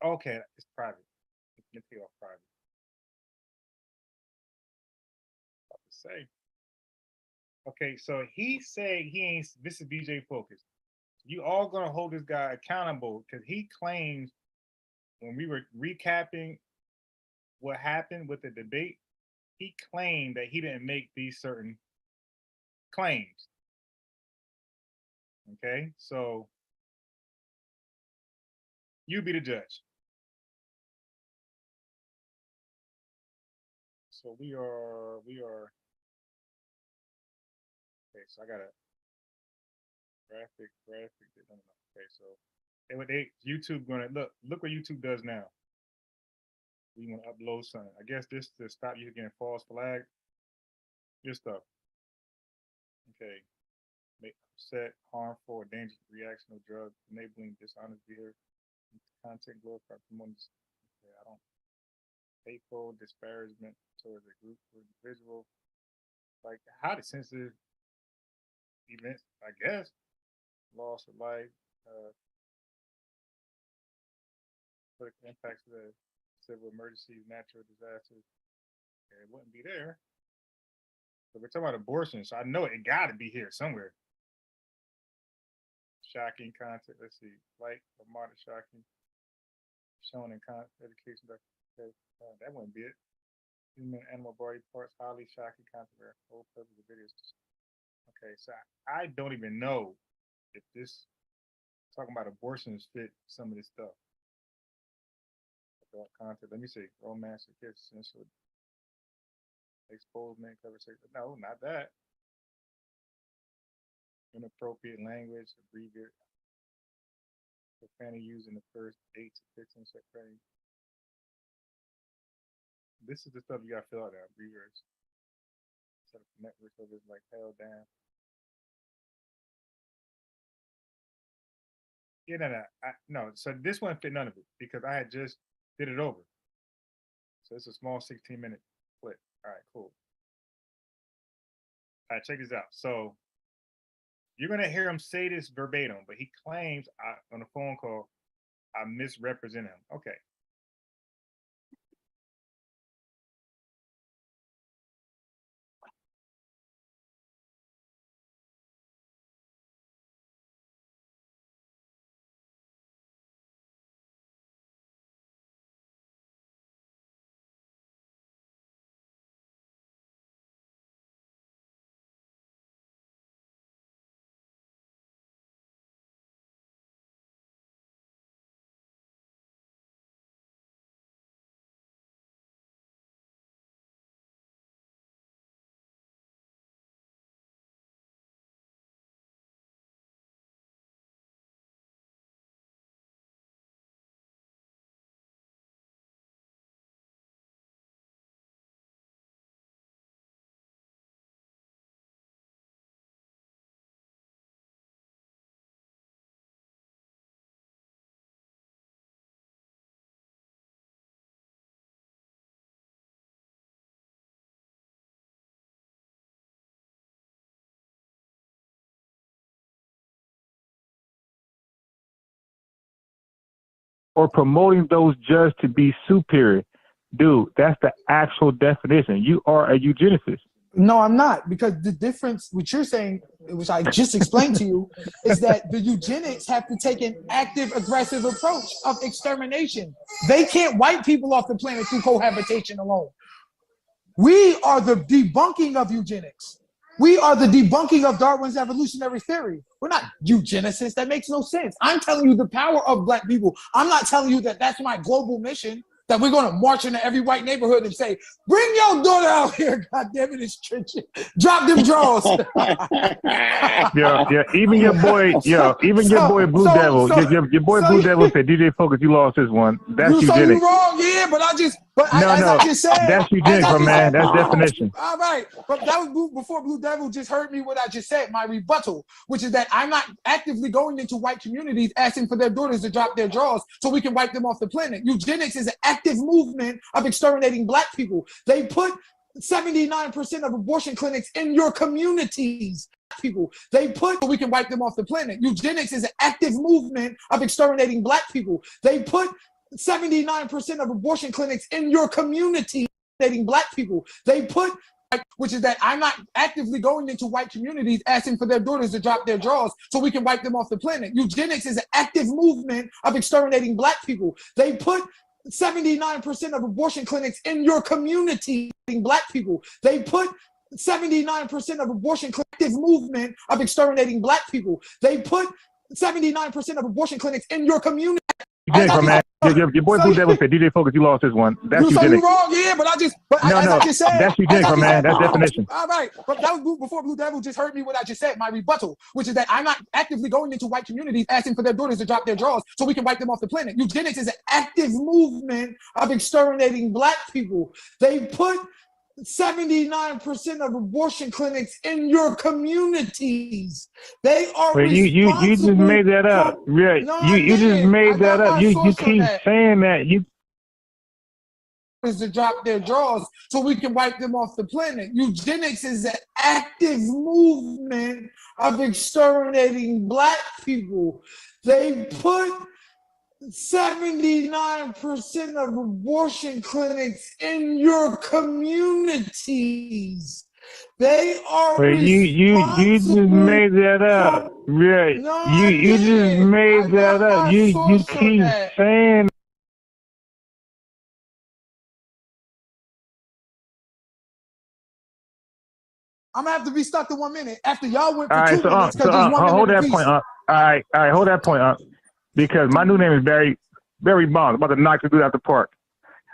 Okay, it's private. Let me take off private. About to say. Okay, so he said he ain't. This is BJ Focus. You all gonna hold this guy accountable because he claims when we were recapping what happened with the debate, he claimed that he didn't make these certain claims. Okay, so you be the judge. So we are. Okay, so I got a graphic. No, no, no. Okay, so they YouTube gonna look what YouTube does now. We want to upload something. I guess this to stop you getting false flag. Your stuff. Okay. Make upset, harmful, or dangerous reaction of drug, enabling dishonest behavior, content glorify promoting. Okay, I don't hateful disparagement towards a group or individual. Like how the sensitive events, I guess, loss of life, political impacts of the civil emergencies, natural disasters. Okay, it wouldn't be there. So we're talking about abortion, so I know it got to be here somewhere. Shocking content. Let's see, like or modern shocking, shown in education. Okay, that wouldn't be it. Human animal body parts, highly shocking content. Whole purpose of videos. Okay, so I don't even know if this talking about abortions fit some of this stuff. Adult content. Let me see. Romantic kiss, sensual, exposement, conversation. No, not that. Inappropriate language, abbreviate, profanity used in the first 8 to 15 seconds. This is the stuff you got to fill out. Abbreviates. Set up networks of it like held down. Yeah, no. So this one fit none of it because I had just did it over. So it's a small 16-minute clip. All right, cool. All right, check this out. So you're gonna hear him say this verbatim, but he claims on a phone call, I misrepresent him. Okay. Or promoting those judged to be superior. Dude, that's the actual definition. You are a eugenicist. No, I'm not, because the difference, what you're saying, which I just explained to you, is that the eugenics have to take an active, aggressive approach of extermination. They can't wipe people off the planet through cohabitation alone. We are the debunking of eugenics. We are the debunking of Darwin's evolutionary theory. We're not eugenicists. That makes no sense. I'm telling you the power of Black people. I'm not telling you that that's my global mission, that we're going to march into every white neighborhood and say, bring your daughter out here. God damn it, it's trenching. Drop them draws. Yeah. Even your boy, your boy Blue Devil. Your boy Blue Devil said, DJ Focus, you lost this one. That's you eugenics. You wrong, yeah, but I just, I just said. That's eugenics, man. That's definition. All right, but that was before Blue Devil just heard me what I just said, my rebuttal, which is that I'm not actively going into white communities asking for their daughters to drop their drawers so we can wipe them off the planet. Eugenics is an active movement of exterminating Black people. They put 79% of abortion clinics in your communities. People, they put we can wipe them off the planet. Eugenics is an active movement of exterminating Black people. They put 79% of abortion clinics in your community, dating Black people. They put, which is that I'm not actively going into white communities asking for their daughters to drop their drawers so we can wipe them off the planet. Eugenics is an active movement of exterminating Black people. They put 79% of abortion clinics in your community, Black people. They put 79% of abortion active movement of exterminating Black people. They put 79% of abortion clinics in your community. Man. Your boy Blue Devil said, DJ Focus, you lost this one. That's eugenics. You wrong, yeah, but I just said. That's eugenics, man. That's definition. All right, but that was before Blue Devil just heard me what I just said, my rebuttal, which is that I'm not actively going into white communities asking for their daughters to drop their drawers so we can wipe them off the planet. Eugenics is an active movement of exterminating Black people. They put 79% of abortion clinics in your communities. They are responsible. You just made that up. Right. No, you just made that up. You keep saying that. You to drop their drawers so we can wipe them off the planet. Eugenics is an active movement of exterminating Black people. They put 79% of abortion clinics in your communities. They are you just made that up. Right. No, you just made that up. You keep saying. I'm gonna have to be stuck to 1 minute after y'all went for all 2 right, minutes because there's 1 minute hold that piece. point up. All right, hold that point up. Because my new name is Barry Bonds. I'm about to knock the dude out the park.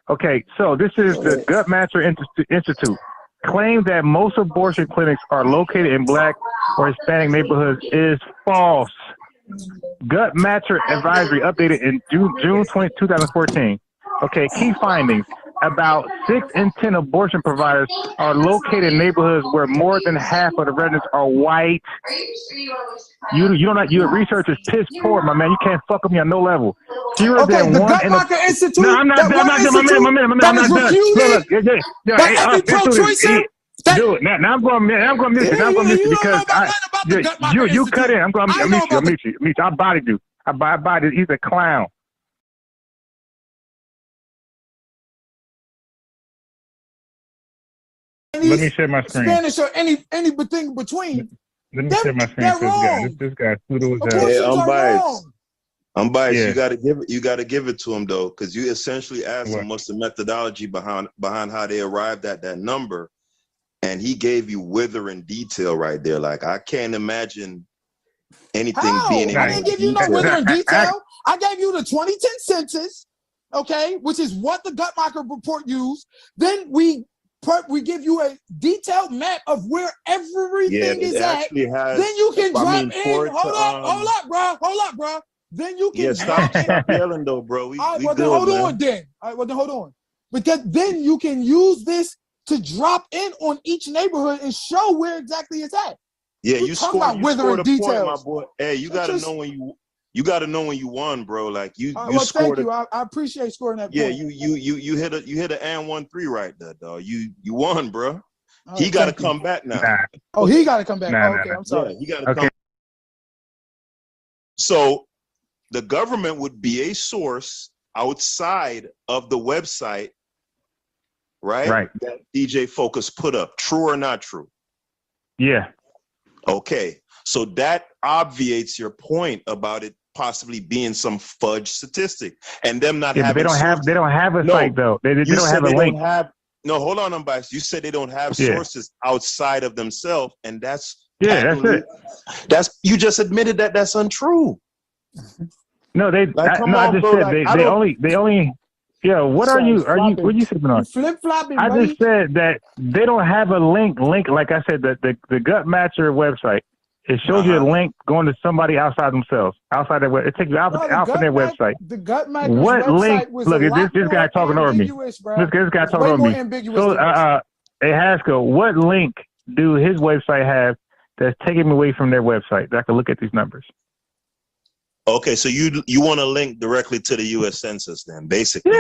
Okay, so this is the Guttmacher Institute. Claim that most abortion clinics are located in Black or Hispanic neighborhoods is false. Guttmacher advisory updated in June 2014. Okay, key findings. About 6 in 10 abortion providers are located in neighborhoods where more than half of the residents are white. You don't like your research is piss poor, my man. You can't fuck with me on no level. Fewer Okay, than the one in Guttmacher Institute. No, I'm not that done. I'm one not done. My minute. that I'm is not done. refuted Look, by every pro-choicer. Dude, now I'm going to mute you. Now I'm going to mute you because you cut in. I'm going to mute you. I bodied you. I bodied. He's a clown. Let me share my screen. Spanish or anything between. Let me share my screen. They're wrong. This guy, pseudo as hell. Abortions I'm are biased. wrong. I'm biased. Yeah. You gotta give it to him though, because you essentially asked him what's the methodology behind how they arrived at that number, and he gave you withering detail right there. Like I can't imagine anything How? being. I didn't give you no withering detail. I gave you the 2010 census, okay, which is what the Guttmacher report used. Then we give you a detailed map of where everything is at. Then you can drop in. Hold up, bro. Then you can stop yelling though, bro. We then good, hold man. on then. All right, well then hold on. Because then you can use this to drop in on each neighborhood and show where exactly it's at. Yeah, you talking about withering details, my boy. Hey, you gotta know when you won, bro. Like you Thank scored. you. I appreciate scoring that. Yeah, point. you hit an and 1-3 right there, dog. You won, bro. Right, he got to come back now. Nah. Oh, he got to come back. Okay, I'm sorry. Yeah, he got to come. So the government would be a source outside of the website, right? Right. That DJ Focus put up. True or not true? Yeah. Okay. So that obviates your point about it possibly being some fudge statistic and them not having. They don't have a site though. They don't have a link. No, hold on, Unbiased. You said they don't have sources outside of themselves, and that's that's it. That's you just admitted that that's untrue. No, I just said they only. Yeah, what are you sipping on? Flip flopping. I just said that they don't have a link. Like I said, the Guttmacher website. It shows you a link going to somebody outside themselves, outside their web. It takes you out from their website. The Guttmacher what website link? was Look, this guy talking over me. This guy talking over me. So, hey Haskell, what link do his website have that's taking me away from their website that I can look at these numbers? Okay, so you want to link directly to the U.S. Census then, basically?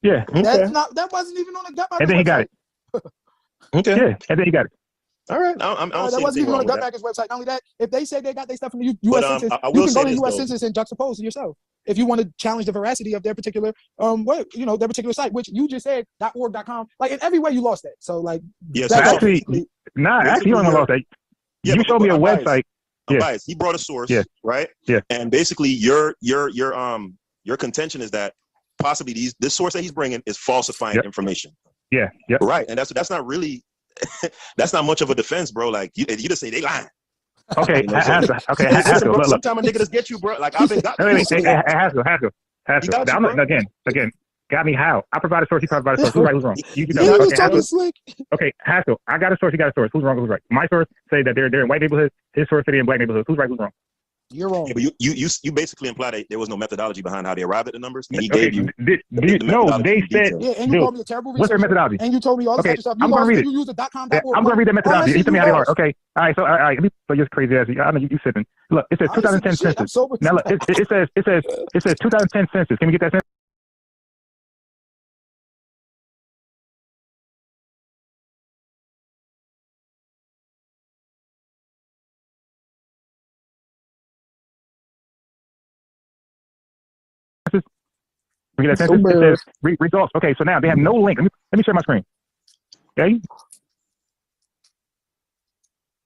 Yeah. Okay. That wasn't even on the Guttmacher. And then he got it. Okay. Yeah, and then he got it. All right. That wasn't even on the Guttmacher's website. Not only that, if they say they got their stuff from the U.S. Census, you can go to the U.S. Census and juxtapose it yourself if you want to challenge the veracity of their particular their particular site, which you just said .org.com. Like in every way, you lost that. So like, actually, you don't lost that. Yeah, you showed me a website. Biased. He brought a source, right? Yeah. And basically, your contention is that possibly this source that he's bringing is falsifying information. Yeah. Right. And that's not really. That's not much of a defense, bro. Like you just say they lying. Okay, Haskell. Sometimes a nigga just get you, bro. Like I've been got. Haskell. Again, got me how? I provide a source. He provided a source. Who's right? Who's wrong? Okay, Haskell. I got a source. You got a source. Who's wrong? Who's right? My source say that they're in white neighborhoods. His source say they're in black neighborhoods. Who's right? Who's wrong? You're wrong. Yeah, but you basically implied that there was no methodology behind how they arrived at the numbers. And he gave you. They said. Yeah, and you called me a terrible researcher. What's their methodology? And you told me all this extra stuff. I'm gonna read it. You used the .com. I'm gonna read that methodology. You tell me how they are. Okay. All right. So you're crazy ass. I know you sitting. Look, it says 2010 census. Now look, it says 2010 census. Can we get that census? We get that census. It says results. Okay, so now they have no link. Let me share my screen. Okay.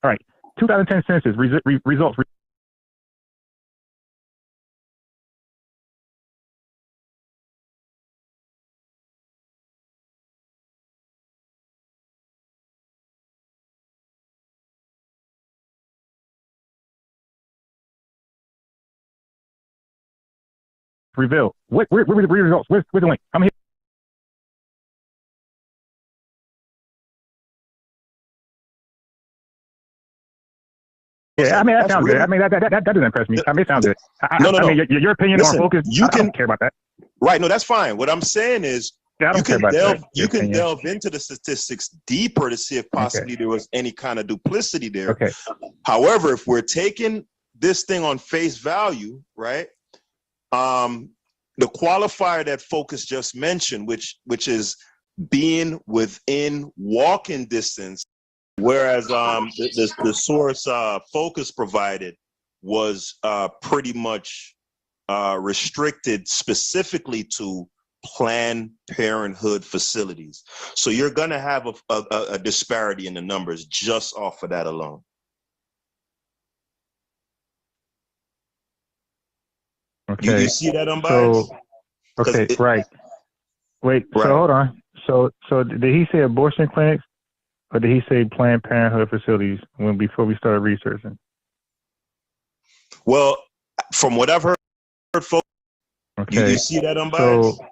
All right. 2010 census results. Reveal. Where the results? Where's the link? I'm here. Yeah, I mean that That's sounds really- good. I mean that doesn't impress me. I mean it sounds good. No, I mean your opinion Listen, on focus. you I don't can- care about that. Right. No, that's fine. What I'm saying is Yeah, I you don't care can about delve that. you can delve into the statistics deeper to see if possibly there was any kind of duplicity there. Okay. However, if we're taking this thing on face value, right? The qualifier that Focus just mentioned, which is being within walking distance, whereas the source Focus provided was pretty much restricted specifically to Planned Parenthood facilities. So you're going to have a disparity in the numbers just off of that alone. Okay. You see that, unbiased? So, okay, it- right. Wait, Right. so hold on. So did he say abortion clinics or did he say Planned Parenthood facilities before we started researching? Well, from what I've heard, folks, Okay. you see that, unbiased? So,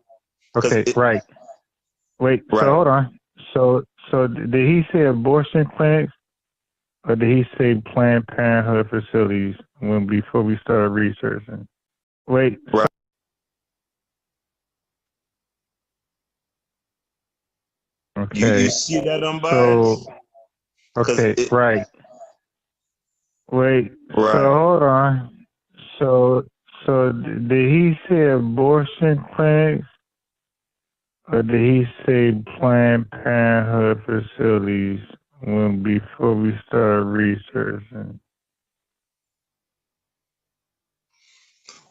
okay, right. Wait, Right. so hold on. So did he say abortion clinics or did he say Planned Parenthood facilities before we started researching? Wait. Right. Okay. You see that, unbiased? So, okay, it- right. Wait, Right. so hold on. So did he say abortion clinics or did he say Planned Parenthood facilities before we started researching?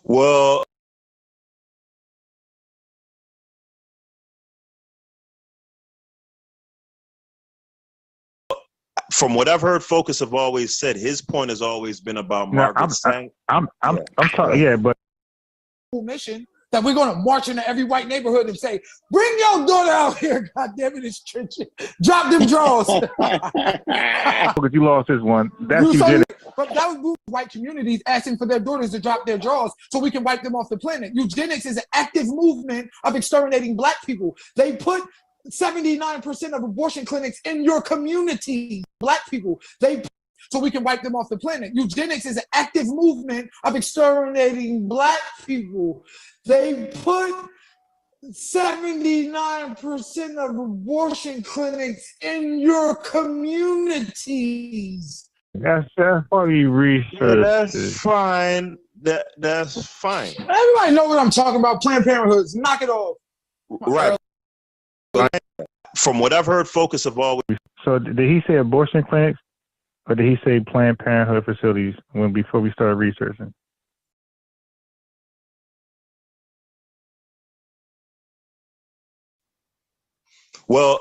Well, from what I've heard, Focus have always said his point has always been about No, Margaret Sanger. I'm talking, yeah, but mission that we're going to march into every white neighborhood and say, bring your daughter out here, God damn it, it's trenching. Drop them draws. because you lost this one. That's You- so- eugenics. But that would move white communities asking for their daughters to drop their drawers so we can wipe them off the planet. Eugenics is an active movement of exterminating black people. They put 79% of abortion clinics in your community, black people. So we can wipe them off the planet. Eugenics is an active movement of exterminating black people. They put 79% of abortion clinics in your communities. That's why we research. That's fine. That's fine. Everybody know what I'm talking about. Planned Parenthoods. Knock it off. Right. From what I've heard, Focus have always. So did he say abortion clinics or did he say Planned Parenthood facilities before we started researching? Well,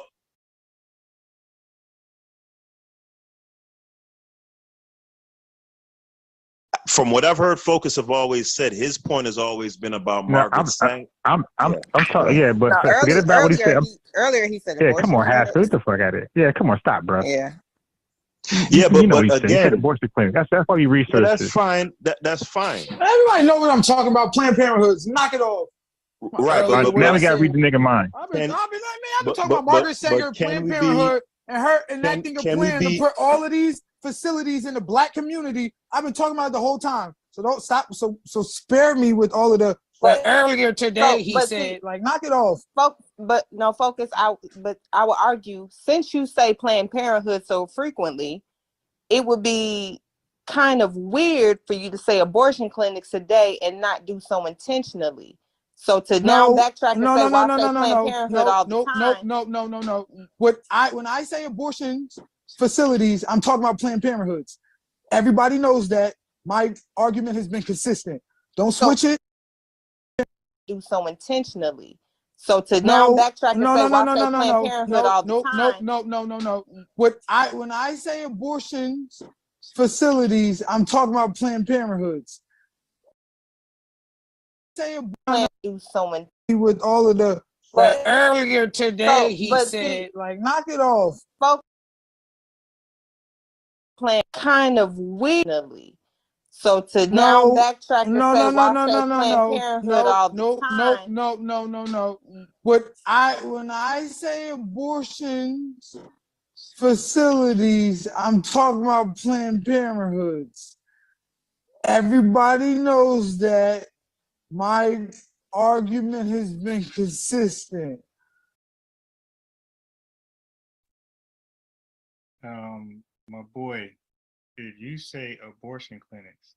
from what I've heard, Focus have always said his point has always been about No, Margaret Sanger. I'm talking, yeah, but No, forget about what he said. earlier he said Yeah, abortion come on, Haskell, clinics. get the fuck out of here. Yeah, come on, stop, bro. Yeah. Yeah, You know what he but said. He said again, abortion clinic. That's why we yeah, researched that's this. fine. That's fine. Everybody know what I'm talking about. Planned Parenthoods. Knock it off. Right, Earlier but when Now I we gotta said- read the nigga mind. I've been Can- talking but- about but- Margaret but Sanger, can Planned we be- Parenthood, and her enacting a can we plan be- to put all of these facilities in the black community. I've been talking about it the whole time. So don't stop. So spare me with all of the. But- earlier today he but said, see- like, knock it off. But no, Focus. But I will argue, since you say Planned Parenthood so frequently, it would be kind of weird for you to say abortion clinics today and not do so intentionally. So to now backtrack and say, why say Planned Parenthood all the time? No. When I say abortion facilities, I'm talking about Planned Parenthoods. Everybody knows that. My argument has been consistent. Don't switch it. Do so intentionally. So to now backtrack and say, why say Planned Parenthood all the time? No. When I say abortion facilities, I'm talking about Planned Parenthoods. Say Do so in with all of the. But- earlier today he but said, see- like, knock it off. Plan kind of weirdly. So to now backtrack and say, why say Planned Parenthood all the time? No. When I say abortion facilities. I'm talking about Planned Parenthoods. Everybody knows that my argument has been consistent. My boy, did you say abortion clinics?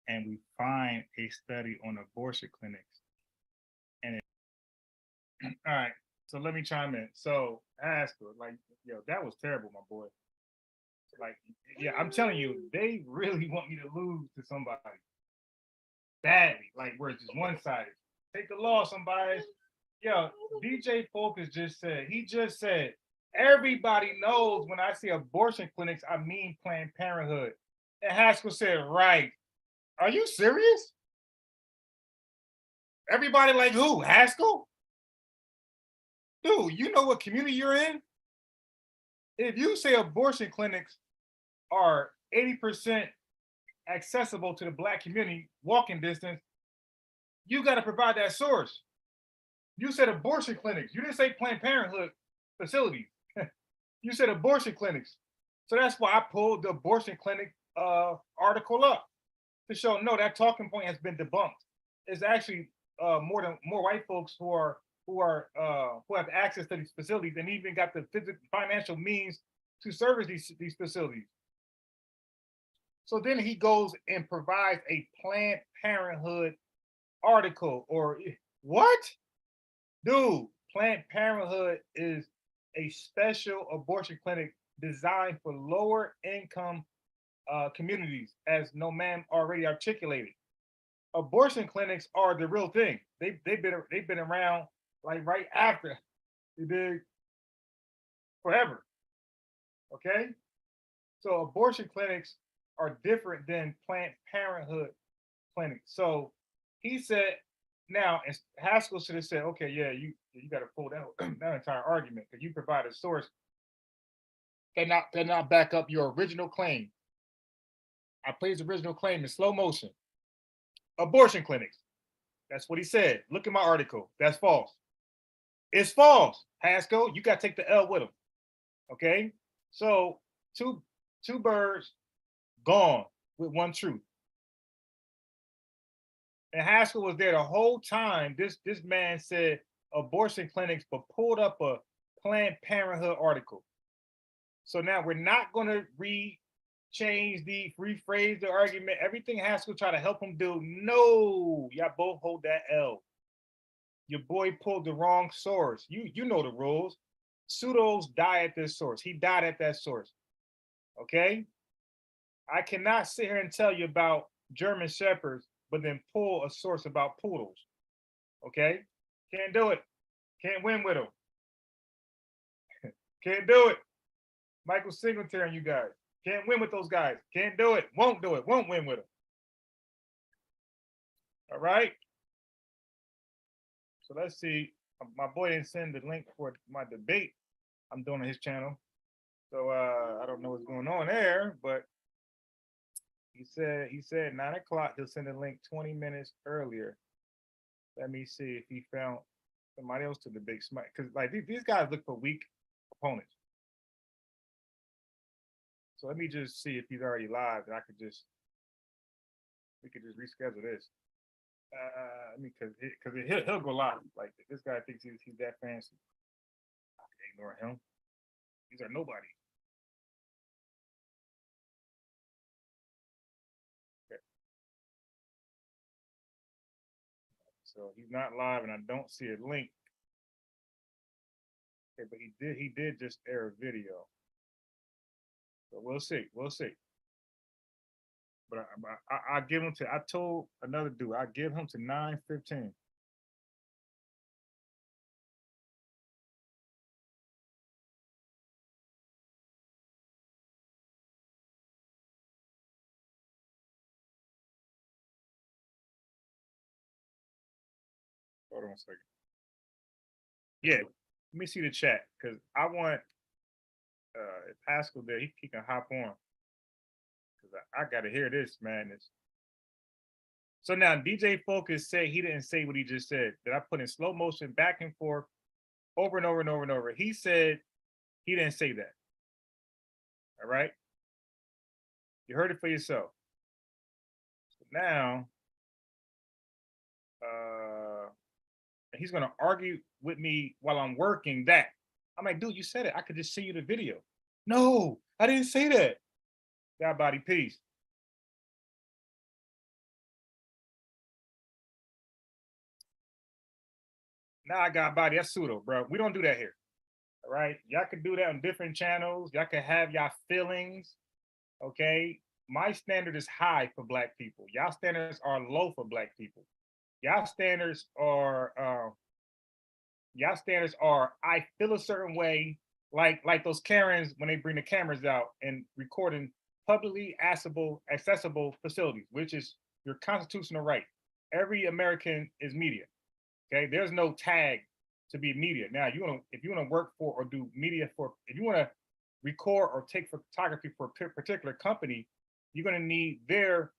And we find a study on abortion clinics. And all right, so let me chime in. So Haskell, like, yo, that was terrible, my boy. Like, yeah, I'm telling you, they really want me to lose to somebody badly, like where it's just one-sided. Take the law, somebody. Yo, DJ Focus just said, everybody knows when I say abortion clinics, I mean Planned Parenthood. And Haskell said, right. Are you serious? Everybody like who? Haskell? Dude, you know what community you're in? If you say abortion clinics are 80% accessible to the Black community, walking distance, you got to provide that source. You said abortion clinics. You didn't say Planned Parenthood facilities. You said abortion clinics. So that's why I pulled the abortion clinic article up to show, no, that talking point has been debunked. It's actually more white folks who have access to these facilities and even got the physical financial means to service these facilities. So then he goes and provides a Planned Parenthood article, or what? Dude, Planned Parenthood is a special abortion clinic designed for lower income communities, as No Man already articulated. Abortion clinics are the real thing. They've been around like right after they did forever. Okay, so abortion clinics are different than Planned Parenthood clinics. So he said, now, and Haskell should have said, okay, yeah, you got to pull that entire argument because you provide a source that not back up your original claim. I played his original claim in slow motion. Abortion clinics. That's what he said. Look at my article. That's false. It's false. Haskell, you got to take the L with him. Okay? So two birds gone with one truth. And Haskell was there the whole time. This man said abortion clinics, but pulled up a Planned Parenthood article. So now we're not going to rephrase the argument. Everything Haskell try to help him do. No, y'all both hold that L. Your boy pulled the wrong source. You know the rules. Pseudos die at this source. He died at that source. Okay? I cannot sit here and tell you about German Shepherds, but then pull a source about poodles. Okay? Can't do it. Can't win with them. Can't do it. Michael Singletary and you guys. Can't win with those guys. Can't do it. Won't do it. Won't win with them. All right? So let's see. My boy didn't send the link for my debate I'm doing on his channel. So I don't know what's going on there, but he said 9 o'clock. He'll send a link 20 minutes earlier. Let me see if he found somebody else to debate. Because like these guys look for weak opponents. So let me just see if he's already live, and we could just reschedule this. I mean, because he'll go live. Like this guy thinks he's that fancy. I can ignore him. These are nobody. Okay. So he's not live, and I don't see a link. Okay, but he did just air a video. So we'll see. But I give him to. I told another dude I give him to 9:15. Hold on a second. Yeah, let me see the chat because I want if Haskell there, he can hop on because I got to hear this madness. So now DJ Focus said he didn't say what he just said. That I put in slow motion back and forth over and over and over and over. He said He didn't say that. All right? You heard it for yourself. So now, he's gonna argue with me while I'm working that. I'm like, dude, you said it. I could just send you the video. No, I didn't say that. God body, peace. Now I got body. That's pseudo, bro. We don't do that here. All right. Y'all can do that on different channels. Y'all can have y'all feelings. Okay. My standard is high for black people. Y'all standards are low for black people. Y'all standards are I feel a certain way, like those Karens when they bring the cameras out and recording publicly accessible facilities, which is your constitutional right. Every American is media. Okay, there's no tag to be media. Now, if you want to work for or do media for, if you want to record or take photography for a particular company, you're going to need their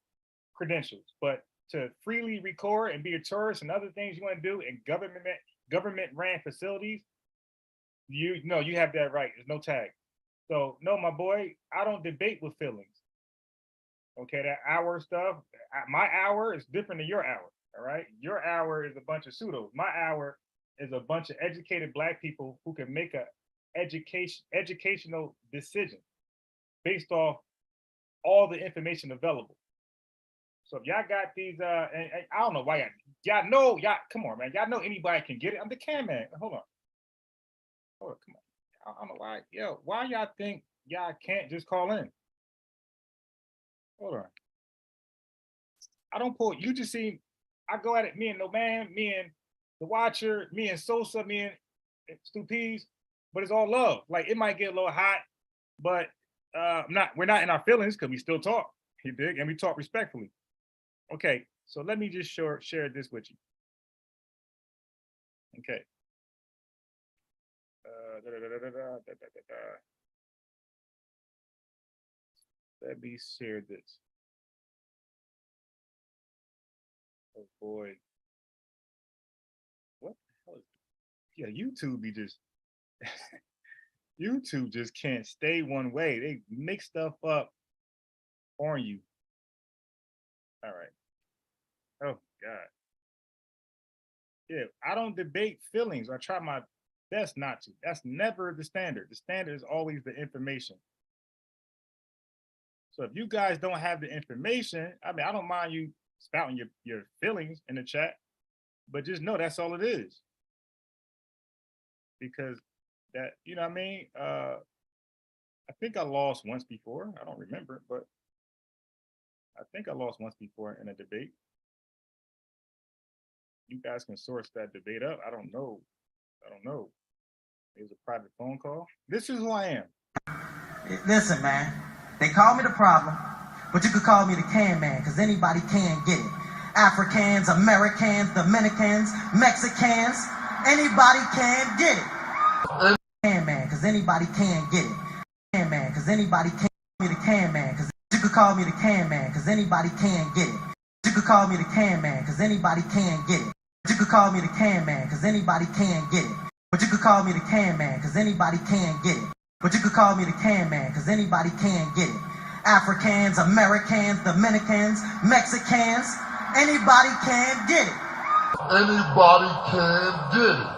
credentials. But to freely record and be a tourist and other things you want to do in government ran facilities, you have that right. There's no tag. So no, my boy, I don't debate with feelings. Okay, that hour stuff, my hour is different than your hour. All right, your hour is a bunch of pseudos. My hour is a bunch of educated black people who can make a educational decision based off all the information available. So if y'all got these, and I don't know why y'all know, come on, man. Y'all know anybody can get it. I'm the cam man. Hold on, come on. I don't know why, why y'all think y'all can't just call in? Hold on. I don't pull, you just see, I go at it, me and No Man, me and The Watcher, me and Sosa, me and Stupees, but it's all love. Like, it might get a little hot, but we're not in our feelings because we still talk, you dig? And we talk respectfully. Okay, so let me just share this with you. Okay. Let me share this. Oh boy. What the hell is this? Yeah, YouTube be just YouTube just can't stay one way. They make stuff up on you. All right. Oh God. Yeah, I don't debate feelings. I try my best not to. That's never the standard. The standard is always the information. So if you guys don't have the information, I mean, I don't mind you spouting your feelings in the chat, but just know that's all it is. Because that, you know what I mean? I think I lost once before. I don't remember, but I think I lost once before in a debate. You guys can source that debate up. I don't know. It was a private phone call. This is who I am. Listen, man. They call me the problem, but you could call me the can man, because anybody can get it. Africans, Americans, Dominicans, Mexicans, anybody can get it. Can man, because anybody can get it. Can man, because anybody can call me the can man, because you could call me the can man, because anybody can get it. You could call me the can man, because anybody can get it. You could call me the can man, because anybody can get it. But you could call me the can man, because anybody can get it. But you could call me the can man, because anybody can get it. Africans, Americans, Dominicans, Mexicans, anybody can get it. Anybody can get it.